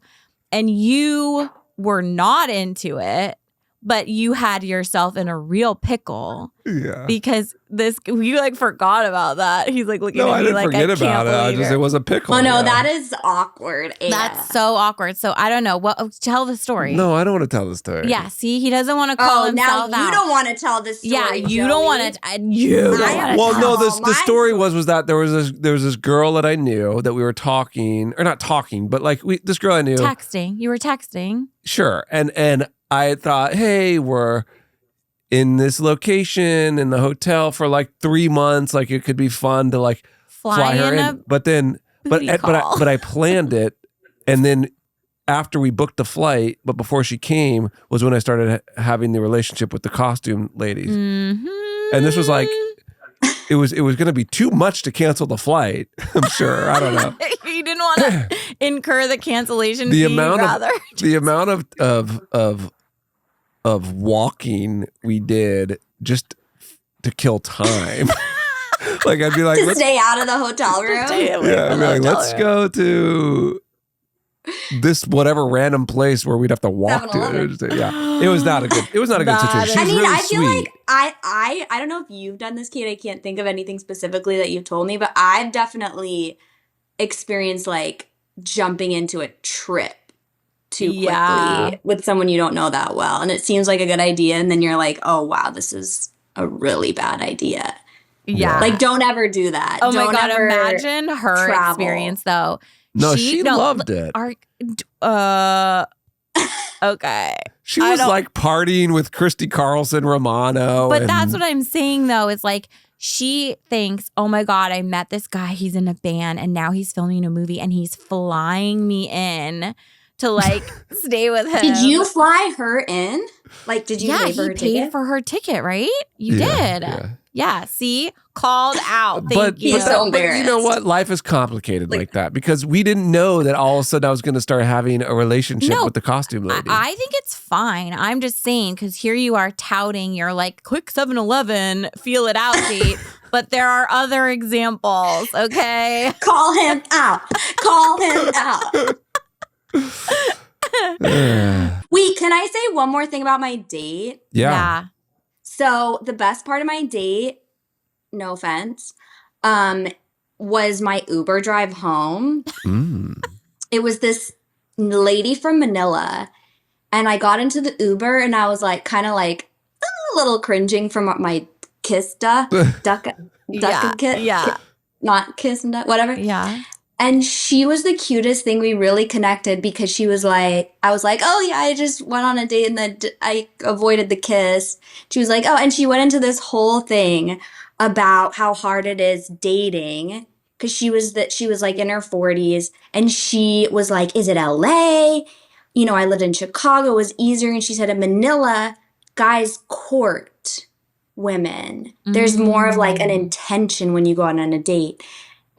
Speaker 2: and you were not into it, but you had yourself in a real pickle.
Speaker 1: Yeah.
Speaker 2: Because you like forgot about that. He's like looking at me
Speaker 1: I didn't
Speaker 2: like
Speaker 1: forget
Speaker 2: I
Speaker 1: about
Speaker 2: can't
Speaker 1: it. It was a pickle.
Speaker 4: Oh no,
Speaker 1: yeah.
Speaker 4: that is awkward.
Speaker 2: That's so awkward. So I don't know. Tell the story.
Speaker 1: No, I don't want to tell the story.
Speaker 2: Yeah, see, he doesn't want to call himself
Speaker 4: now you
Speaker 2: out.
Speaker 4: don't want to tell the story.
Speaker 2: Yeah, you
Speaker 4: Joey.
Speaker 2: don't want to. You.
Speaker 1: Well, no. The story was that there was this girl that I knew that we were talking, or not talking, but like this girl I knew.
Speaker 2: Texting. You were texting.
Speaker 1: Sure, and I thought, hey, we're in this location in the hotel for like 3 months. Like it could be fun to like fly her in. But I planned it, and then after we booked the flight, but before she came was when I started having the relationship with the costume ladies.
Speaker 2: Mm-hmm.
Speaker 1: And this was like, it was going to be too much to cancel the flight. I'm sure. I don't know.
Speaker 2: You didn't want to incur the cancellation
Speaker 1: The
Speaker 2: fee.
Speaker 1: amount of walking we did just to kill time. Like I'd be like,
Speaker 4: to stay out of the hotel room.
Speaker 1: Yeah, I'd be like, let's go to this whatever random place where we'd have to walk to. Yeah, it was not a good situation. She was really
Speaker 4: I feel
Speaker 1: sweet.
Speaker 4: like I don't know if you've done this, Kate. I can't think of anything specifically that you've told me, but I've definitely experienced like jumping into a trip too quickly with someone you don't know that well, and it seems like a good idea, and then you're like, oh wow, this is a really bad idea.
Speaker 2: Yeah.
Speaker 4: Like don't ever do that.
Speaker 2: Oh
Speaker 4: don't
Speaker 2: my God,
Speaker 4: ever
Speaker 2: imagine her
Speaker 4: travel.
Speaker 2: experience though.
Speaker 1: No, she loved it.
Speaker 2: Okay.
Speaker 1: She was like partying with Christy Carlson Romano.
Speaker 2: But that's what I'm saying though, is like she thinks, oh my God, I met this guy, he's in a band and now he's filming a movie and he's flying me in to like stay with him.
Speaker 4: Did you fly her in? Like, did you
Speaker 2: Yeah,
Speaker 4: pay for
Speaker 2: he
Speaker 4: her
Speaker 2: paid
Speaker 4: ticket?
Speaker 2: for her ticket, right? You
Speaker 1: Yeah,
Speaker 2: did.
Speaker 1: yeah.
Speaker 2: Yeah, see? Called out. Thank you.
Speaker 4: He's so
Speaker 1: But you know
Speaker 4: embarrassed.
Speaker 1: what? Life is complicated like that because we didn't know that all of a sudden I was going to start having a relationship
Speaker 2: No,
Speaker 1: with the costume lady.
Speaker 2: I think it's fine. I'm just saying, because here you are touting your like quick 7-Eleven, feel it out date. But there are other examples, okay?
Speaker 4: Call him out. Call him out. Wait, can I say one more thing about my date?
Speaker 1: Yeah.
Speaker 4: So the best part of my date, no offense, was my Uber drive home. It was this lady from Manila, and I got into the Uber, and I was like, kind of like a little cringing from my kiss duck and kiss.
Speaker 2: Yeah.
Speaker 4: Not kiss and duck, whatever.
Speaker 2: Yeah.
Speaker 4: And she was the cutest thing. We really connected because she was like, I was like, oh yeah, I just went on a date and then I avoided the kiss. She was like, oh, and she went into this whole thing about how hard it is dating because she was like in her 40s and she was like, is it LA? You know, I lived in Chicago, it was easier. And she said in Manila, guys court women. There's more of like an intention when you go out on a date.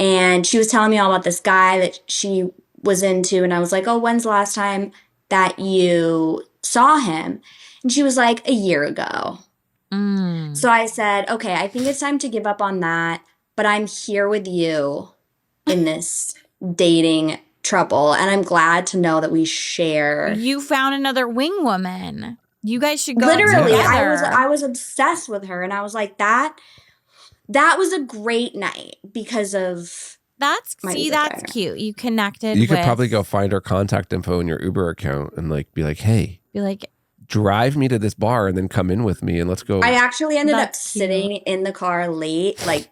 Speaker 4: And she was telling me all about this guy that she was into. And I was like, oh, when's the last time that you saw him? And she was like, a year ago. So I said, okay, I think it's time to give up on that. But I'm here with you in this dating trouble. And I'm glad to know that we share.
Speaker 2: You found another wing woman. You guys should go
Speaker 4: Literally,
Speaker 2: together.
Speaker 4: I was obsessed with her. And I was like, that was a great night because of
Speaker 2: That's
Speaker 4: my Uber driver.
Speaker 2: cute. You connected.
Speaker 1: You could
Speaker 2: with-
Speaker 1: probably go find her contact info in your Uber account and like be like, hey,
Speaker 2: be like,
Speaker 1: drive me to this bar and then come in with me and let's go.
Speaker 4: I actually ended up
Speaker 2: That's cute.
Speaker 4: sitting in the car late, like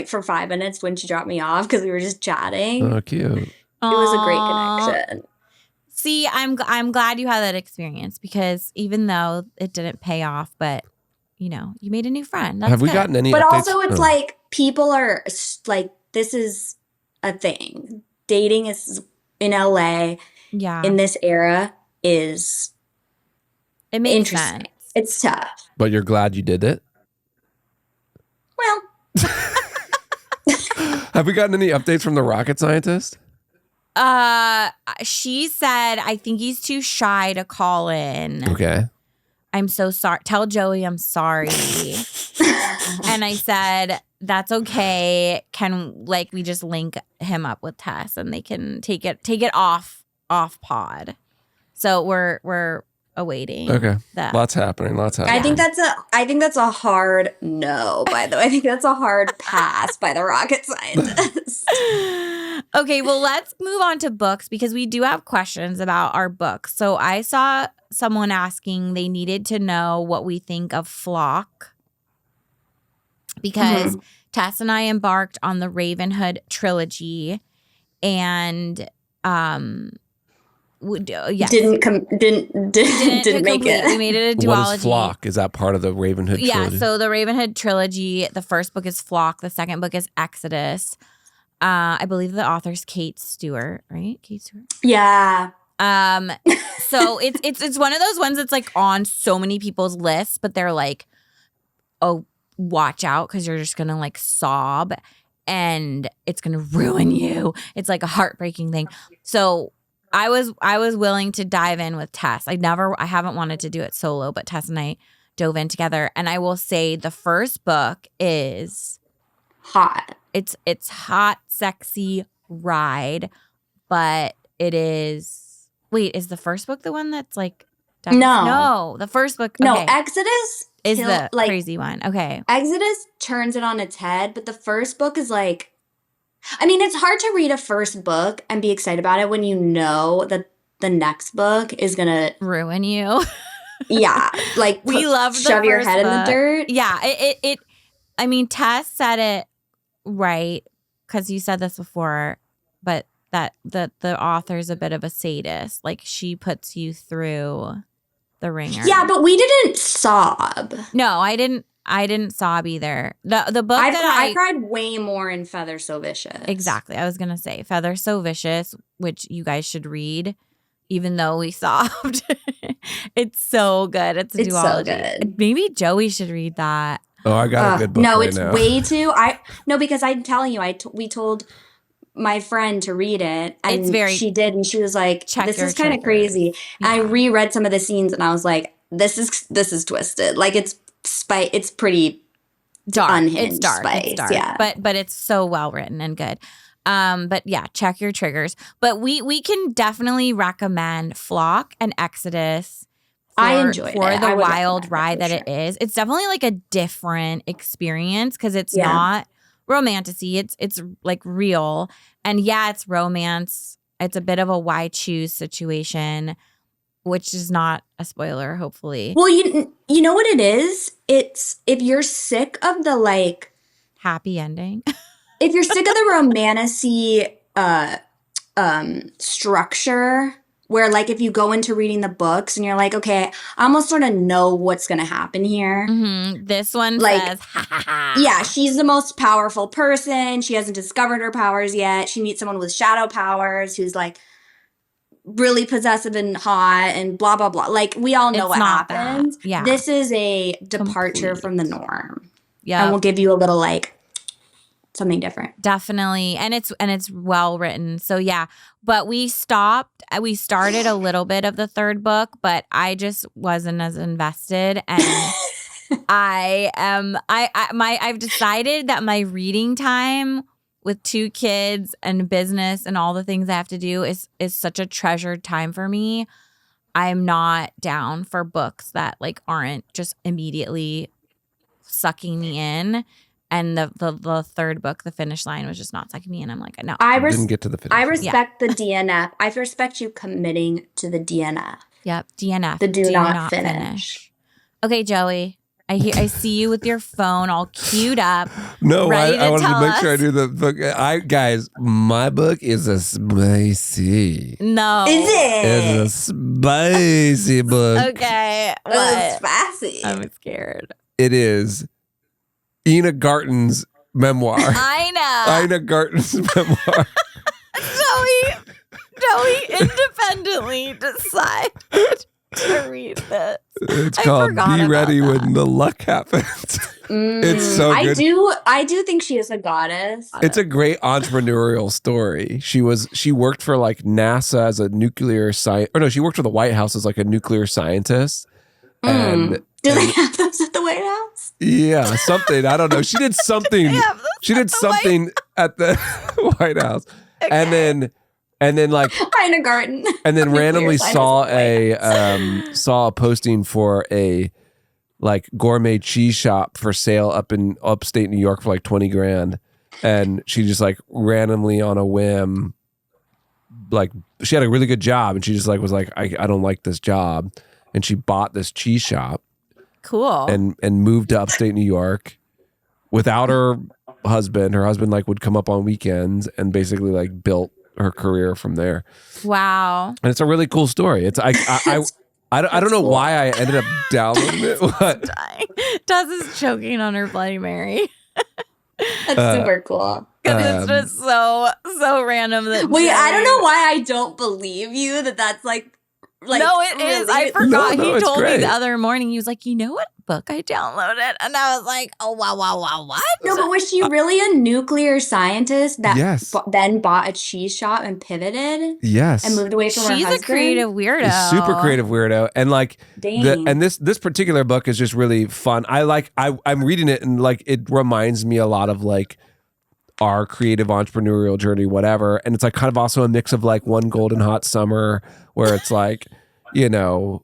Speaker 4: for 5 minutes when she dropped me off because we were just chatting.
Speaker 1: Oh, cute.
Speaker 4: It was a
Speaker 2: "Aw."
Speaker 4: great connection.
Speaker 2: See, I'm glad you had that experience because even though it didn't pay off, but you know, you made a new friend. That's
Speaker 1: Have we
Speaker 2: good.
Speaker 1: gotten any
Speaker 4: But
Speaker 1: updates?
Speaker 4: also, it's
Speaker 1: Oh.
Speaker 4: like people are like, this is a thing. Dating is in LA
Speaker 2: Yeah,
Speaker 4: in this era is
Speaker 2: it makes
Speaker 4: interesting.
Speaker 2: sense.
Speaker 4: It's tough.
Speaker 1: But you're glad you did it?
Speaker 4: Well,
Speaker 1: Have we gotten any updates from the rocket scientist?
Speaker 2: She said, I think he's too shy to call in.
Speaker 1: Okay.
Speaker 2: I'm so sorry. Tell Joey I'm sorry. And I said, that's okay. Can we just link him up with Tess and they can take it off pod. So we're awaiting.
Speaker 1: Okay.
Speaker 2: that.
Speaker 1: Lots happening.
Speaker 4: I think that's a hard no, by the way. I think that's a hard pass by the rocket scientist.
Speaker 2: Okay, well, let's move on to books because we do have questions about our books. So I saw someone asking they needed to know what we think of Flock because Tess and I embarked on the Ravenhood trilogy and yes.
Speaker 4: Didn't
Speaker 2: Didn't
Speaker 4: make
Speaker 2: complete.
Speaker 4: it.
Speaker 2: We made it a duology.
Speaker 1: What is Flock? Is that part of the Ravenhood
Speaker 2: Yeah,
Speaker 1: trilogy?
Speaker 2: so the Ravenhood trilogy, the first book is Flock, the second book is Exodus. I believe the author's Kate Stewart, right? Kate Stewart.
Speaker 4: Yeah.
Speaker 2: So it's one of those ones that's like on so many people's lists, but they're like, oh, watch out because you're just gonna like sob and it's gonna ruin you. It's like a heartbreaking thing. So I was willing to dive in with Tess. I haven't wanted to do it solo, but Tess and I dove in together. And I will say the first book is
Speaker 4: Hot.
Speaker 2: it's hot, sexy ride, but it is. Wait, is the first book the one that's like? No, the first book. Okay,
Speaker 4: No, Exodus
Speaker 2: is the
Speaker 4: like
Speaker 2: crazy one. Okay,
Speaker 4: Exodus turns it on its head, but the first book is like, I mean, it's hard to read a first book and be excited about it when you know that the next book is gonna
Speaker 2: ruin you.
Speaker 4: yeah, like
Speaker 2: We love the
Speaker 4: shove your
Speaker 2: first
Speaker 4: head in the
Speaker 2: book.
Speaker 4: dirt.
Speaker 2: Yeah, it. I mean, Tess said it right because you said this before, but that the author's a bit of a sadist. Like she puts you through the ringer.
Speaker 4: Yeah, but we didn't sob.
Speaker 2: No, I didn't sob either. The book
Speaker 4: I cried way more in Feather So Vicious.
Speaker 2: Exactly. I was gonna say Feather So Vicious, which you guys should read. even though we sobbed. It's so good. It's a
Speaker 4: It's so
Speaker 2: duology.
Speaker 4: good.
Speaker 2: Maybe Joey should read that.
Speaker 1: Oh, I got a good book
Speaker 4: no,
Speaker 1: right
Speaker 4: it's
Speaker 1: now.
Speaker 4: way too. Because I'm telling you, we told my friend to read it, and
Speaker 2: It's very-
Speaker 4: she did, and she was like,
Speaker 2: Check
Speaker 4: "This
Speaker 2: your
Speaker 4: is kind of
Speaker 2: triggers.
Speaker 4: crazy."
Speaker 2: Yeah.
Speaker 4: I reread some of the scenes, and I was like, "This is twisted. Like it's pretty
Speaker 2: dark.
Speaker 4: unhinged
Speaker 2: It's dark.
Speaker 4: spice,
Speaker 2: It's dark.
Speaker 4: yeah.
Speaker 2: But it's so well written and good. But yeah, check your triggers. But we can definitely recommend Flock and Exodus.
Speaker 4: I enjoyed
Speaker 2: for
Speaker 4: it.
Speaker 2: the
Speaker 4: I would
Speaker 2: wild
Speaker 4: recommend it
Speaker 2: ride
Speaker 4: for
Speaker 2: that it is. It's definitely like a different experience because it's
Speaker 4: Yeah.
Speaker 2: not romantic-y. It's like real. And yeah, it's romance. It's a bit of a why choose situation, which is not a spoiler, hopefully.
Speaker 4: Well, you know what it is? It's if you're sick of the like,
Speaker 2: Happy ending.
Speaker 4: if you're sick of the romantasy structure, where like if you go into reading the books and you're like, okay, I almost sort of know what's gonna happen here.
Speaker 2: Mm-hmm. This one
Speaker 4: Like,
Speaker 2: says, ha ha ha.
Speaker 4: Yeah, she's the most powerful person. She hasn't discovered her powers yet. She meets someone with shadow powers who's like really possessive and hot and blah blah blah. Like we all know
Speaker 2: It's
Speaker 4: what
Speaker 2: not that.
Speaker 4: happens.
Speaker 2: Yeah.
Speaker 4: This is a departure
Speaker 2: Complete.
Speaker 4: from the norm.
Speaker 2: Yeah.
Speaker 4: And we'll give you a little like something different.
Speaker 2: Definitely. And it's well written. So yeah. But we stopped. We started a little bit of the third book, but I just wasn't as invested. And I've decided that my reading time with 2 kids and business and all the things I have to do is such a treasured time for me. I'm not down for books that like aren't just immediately sucking me in. And the third book, The Finish Line, was just not sucking me in. I'm like, no.
Speaker 1: Didn't get to the finish.
Speaker 4: I respect the DNF. I respect you committing to the DNF.
Speaker 2: Yep, DNF.
Speaker 4: The do not finish.
Speaker 2: Okay, Joey. I see you with your phone all queued up.
Speaker 1: No,
Speaker 2: ready
Speaker 1: I
Speaker 2: to
Speaker 1: wanted to
Speaker 2: tell
Speaker 1: make sure I
Speaker 2: us.
Speaker 1: do the book. Guys, my book is a spicy.
Speaker 2: No.
Speaker 4: Is it?
Speaker 1: It's a spicy book.
Speaker 2: Okay.
Speaker 4: It's
Speaker 2: What?
Speaker 4: spicy.
Speaker 2: I'm scared.
Speaker 1: It is Ina Garten's memoir.
Speaker 2: I know.
Speaker 1: Ina Garten's memoir.
Speaker 2: Joey independently decided to read this.
Speaker 1: It's
Speaker 2: I
Speaker 1: called
Speaker 2: forgot
Speaker 1: Be
Speaker 2: about
Speaker 1: Ready
Speaker 2: that.
Speaker 1: When the Luck Happens. It's so good.
Speaker 4: I do think she is a goddess.
Speaker 1: It's a great entrepreneurial story. She worked for like NASA as a nuclear scientist. Or no, she worked for the White House as like a nuclear scientist. And
Speaker 4: Do they have those at the White House?
Speaker 1: yeah, something. I don't know. She did something.
Speaker 2: have those
Speaker 1: She did
Speaker 2: at the White-
Speaker 1: something at the White House. And then like
Speaker 4: Ina Garten.
Speaker 1: and then
Speaker 4: Nuclear
Speaker 1: randomly
Speaker 4: scientist
Speaker 1: saw
Speaker 4: at the White
Speaker 1: saw a posting for a like gourmet cheese shop for sale up in upstate New York for like 20 grand. And she just like randomly on a whim, like she had a really good job and she just like was like, I don't like this job. And she bought this cheese shop
Speaker 2: Cool.
Speaker 1: and moved to upstate New York without her husband. Her husband like would come up on weekends and basically like built her career from there.
Speaker 2: Wow.
Speaker 1: And it's a really cool story. It's I don't know why I ended up downloading it. What?
Speaker 2: Dying. Taz is choking on her Bloody Mary.
Speaker 4: That's super cool.
Speaker 2: Because it's just so random that
Speaker 4: Wait, I don't
Speaker 2: Joey-
Speaker 4: know why I don't believe you that that's like
Speaker 2: no, it is.
Speaker 4: really-
Speaker 2: I forgot.
Speaker 1: No,
Speaker 2: He
Speaker 1: it's
Speaker 2: told me
Speaker 1: great.
Speaker 2: the other morning. He was like, you know what book I downloaded? And I was like, oh, wow, what?
Speaker 4: No, but was she really a nuclear scientist that
Speaker 1: Yes.
Speaker 4: then bought a cheese shop and pivoted
Speaker 1: Yes.
Speaker 4: and moved away from her
Speaker 2: She's
Speaker 4: husband?
Speaker 2: a creative weirdo.
Speaker 1: A super creative weirdo. And like
Speaker 4: Dang.
Speaker 1: this particular book is just really fun. I'm reading it and like it reminds me a lot of like our creative entrepreneurial journey, whatever. And it's like kind of also a mix of like One Golden Hot Summer where it's like, you know,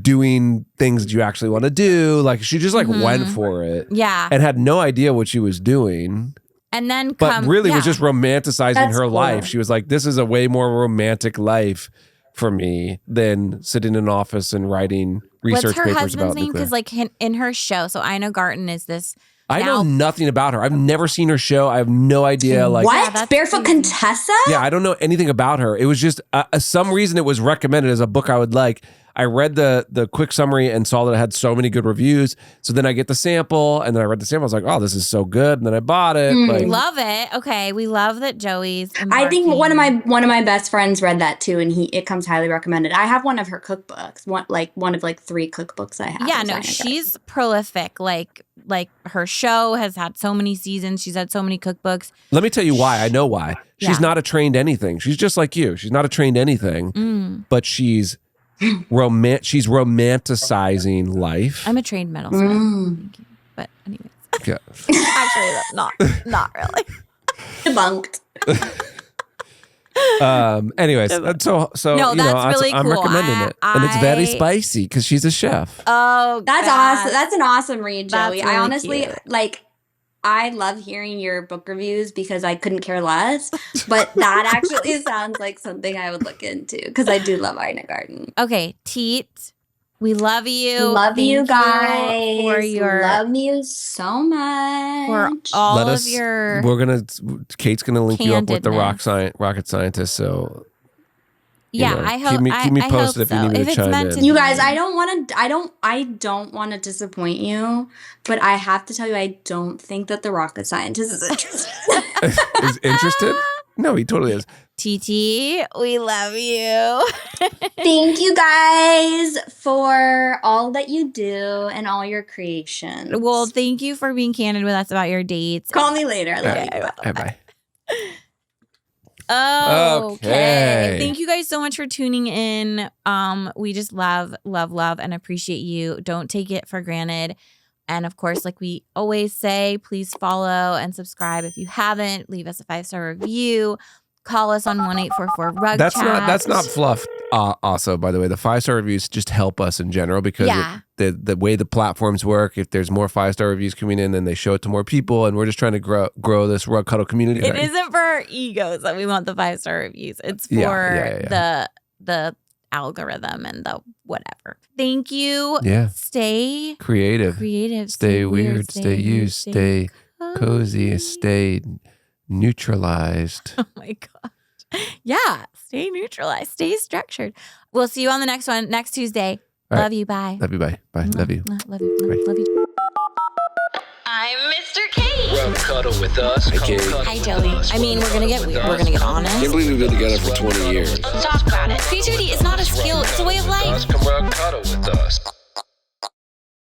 Speaker 1: doing things that you actually want to do. Like she just like went for it
Speaker 2: Yeah.
Speaker 1: and had no idea what she was doing.
Speaker 2: And then
Speaker 1: But really was
Speaker 2: yeah.
Speaker 1: just romanticizing
Speaker 4: That's
Speaker 1: her
Speaker 4: cool.
Speaker 1: life. She was like, this is a way more romantic life for me than sitting in an office and writing research
Speaker 2: What's her
Speaker 1: papers
Speaker 2: husband's
Speaker 1: about
Speaker 2: name?
Speaker 1: nuclear.
Speaker 2: Because like in her show, so Ina Garten is this.
Speaker 1: I
Speaker 2: now-
Speaker 1: know nothing about her. I've never seen her show. I have no idea. Like,
Speaker 4: what?
Speaker 2: Yeah, that's
Speaker 4: Barefoot
Speaker 2: crazy.
Speaker 4: Contessa?
Speaker 1: yeah, I don't know anything about her. It was just some reason it was recommended as a book I would like. I read the quick summary and saw that it had so many good reviews. So then I get the sample, and then I read the sample. I was like, oh, this is so good. And then I bought it. Like,
Speaker 2: Love it. Okay, we love that Joey's.
Speaker 4: I think one
Speaker 2: embarking.
Speaker 4: of my best friends read that too, and it comes highly recommended. I have one of her cookbooks, one of like 3 cookbooks I have.
Speaker 2: Yeah, no, she's prolific. Like her show has had so many seasons. She's had so many cookbooks.
Speaker 1: let me tell you why. I know why. She's
Speaker 2: Yeah.
Speaker 1: not a trained anything. She's just like you. She's not a trained anything, but she's romanticizing life.
Speaker 2: I'm a trained metalsmith. Thank you. But anyways,
Speaker 1: Yeah.
Speaker 2: actually, not really.
Speaker 4: Debunked.
Speaker 1: Anyways, so
Speaker 2: No,
Speaker 1: you know,
Speaker 2: that's really
Speaker 1: I'm
Speaker 2: cool.
Speaker 1: recommending it, and it's very spicy because she's a chef.
Speaker 2: Oh,
Speaker 4: That's awesome. That's an awesome read,
Speaker 2: That's
Speaker 4: Joey.
Speaker 2: really
Speaker 4: I honestly
Speaker 2: cute.
Speaker 4: I love hearing your book reviews because I couldn't care less. But that actually sounds like something I would look into because I do love Art Garden.
Speaker 2: Okay, Teet, we love you.
Speaker 4: Love
Speaker 2: Thank
Speaker 4: you guys.
Speaker 2: for your
Speaker 4: love you so much.
Speaker 2: for all of your.
Speaker 1: Kate's gonna link you up with the
Speaker 2: candidness.
Speaker 1: rocket scientist. So
Speaker 2: Yeah,
Speaker 1: know,
Speaker 2: I hope.
Speaker 1: keep me
Speaker 2: I
Speaker 1: posted
Speaker 2: hope
Speaker 1: if you need me
Speaker 2: so.
Speaker 1: to
Speaker 2: If
Speaker 1: chime
Speaker 2: it's meant
Speaker 1: in.
Speaker 2: to
Speaker 4: You
Speaker 2: be.
Speaker 4: guys, I don't want to disappoint you, but I have to tell you, I don't think that the rocket scientist is interested.
Speaker 1: Is interested? No, he totally is.
Speaker 2: TT, we love you.
Speaker 4: Thank you guys for all that you do and all your creations.
Speaker 2: Well, thank you for being candid with us about your dates.
Speaker 4: Call me later. I love you.
Speaker 1: Bye.
Speaker 2: Okay. Thank you guys so much for tuning in. We just love and appreciate you. Don't take it for granted. And of course, like we always say, please follow and subscribe if you haven't. Leave us a 5-star review. Call us on 1-844 rug
Speaker 1: That's
Speaker 2: chat.
Speaker 1: not fluff. Also, by the way, the 5-star reviews just help us in general because the way the platforms work. If there's more 5-star reviews coming in, then they show it to more people, and we're just trying to grow this rug cuddle community.
Speaker 2: It isn't for our egos that we want the 5-star reviews. It's for the algorithm and the whatever. Thank you.
Speaker 1: Yeah.
Speaker 2: Stay
Speaker 1: creative. Stay weird. Stay used. Stay cozy. Stay neutralized.
Speaker 2: Oh my gosh. Yeah. Stay neutralized. Stay structured. We'll see you on the next one next Tuesday.
Speaker 1: All right.
Speaker 2: Love you. Bye.
Speaker 1: Love you. Bye. Love you.
Speaker 2: Love you.
Speaker 1: Bye.
Speaker 2: Love you.
Speaker 5: I'm Mr. Kate.
Speaker 6: Rub cuddle with us.
Speaker 1: Hey, Kate.
Speaker 2: Hi, Joey. I mean, we're gonna get weird. We're gonna get honest.
Speaker 1: Can't believe we've been together for 20 years.
Speaker 5: Let's talk about it. Creativity is not a skill, it's a way of life.
Speaker 6: Come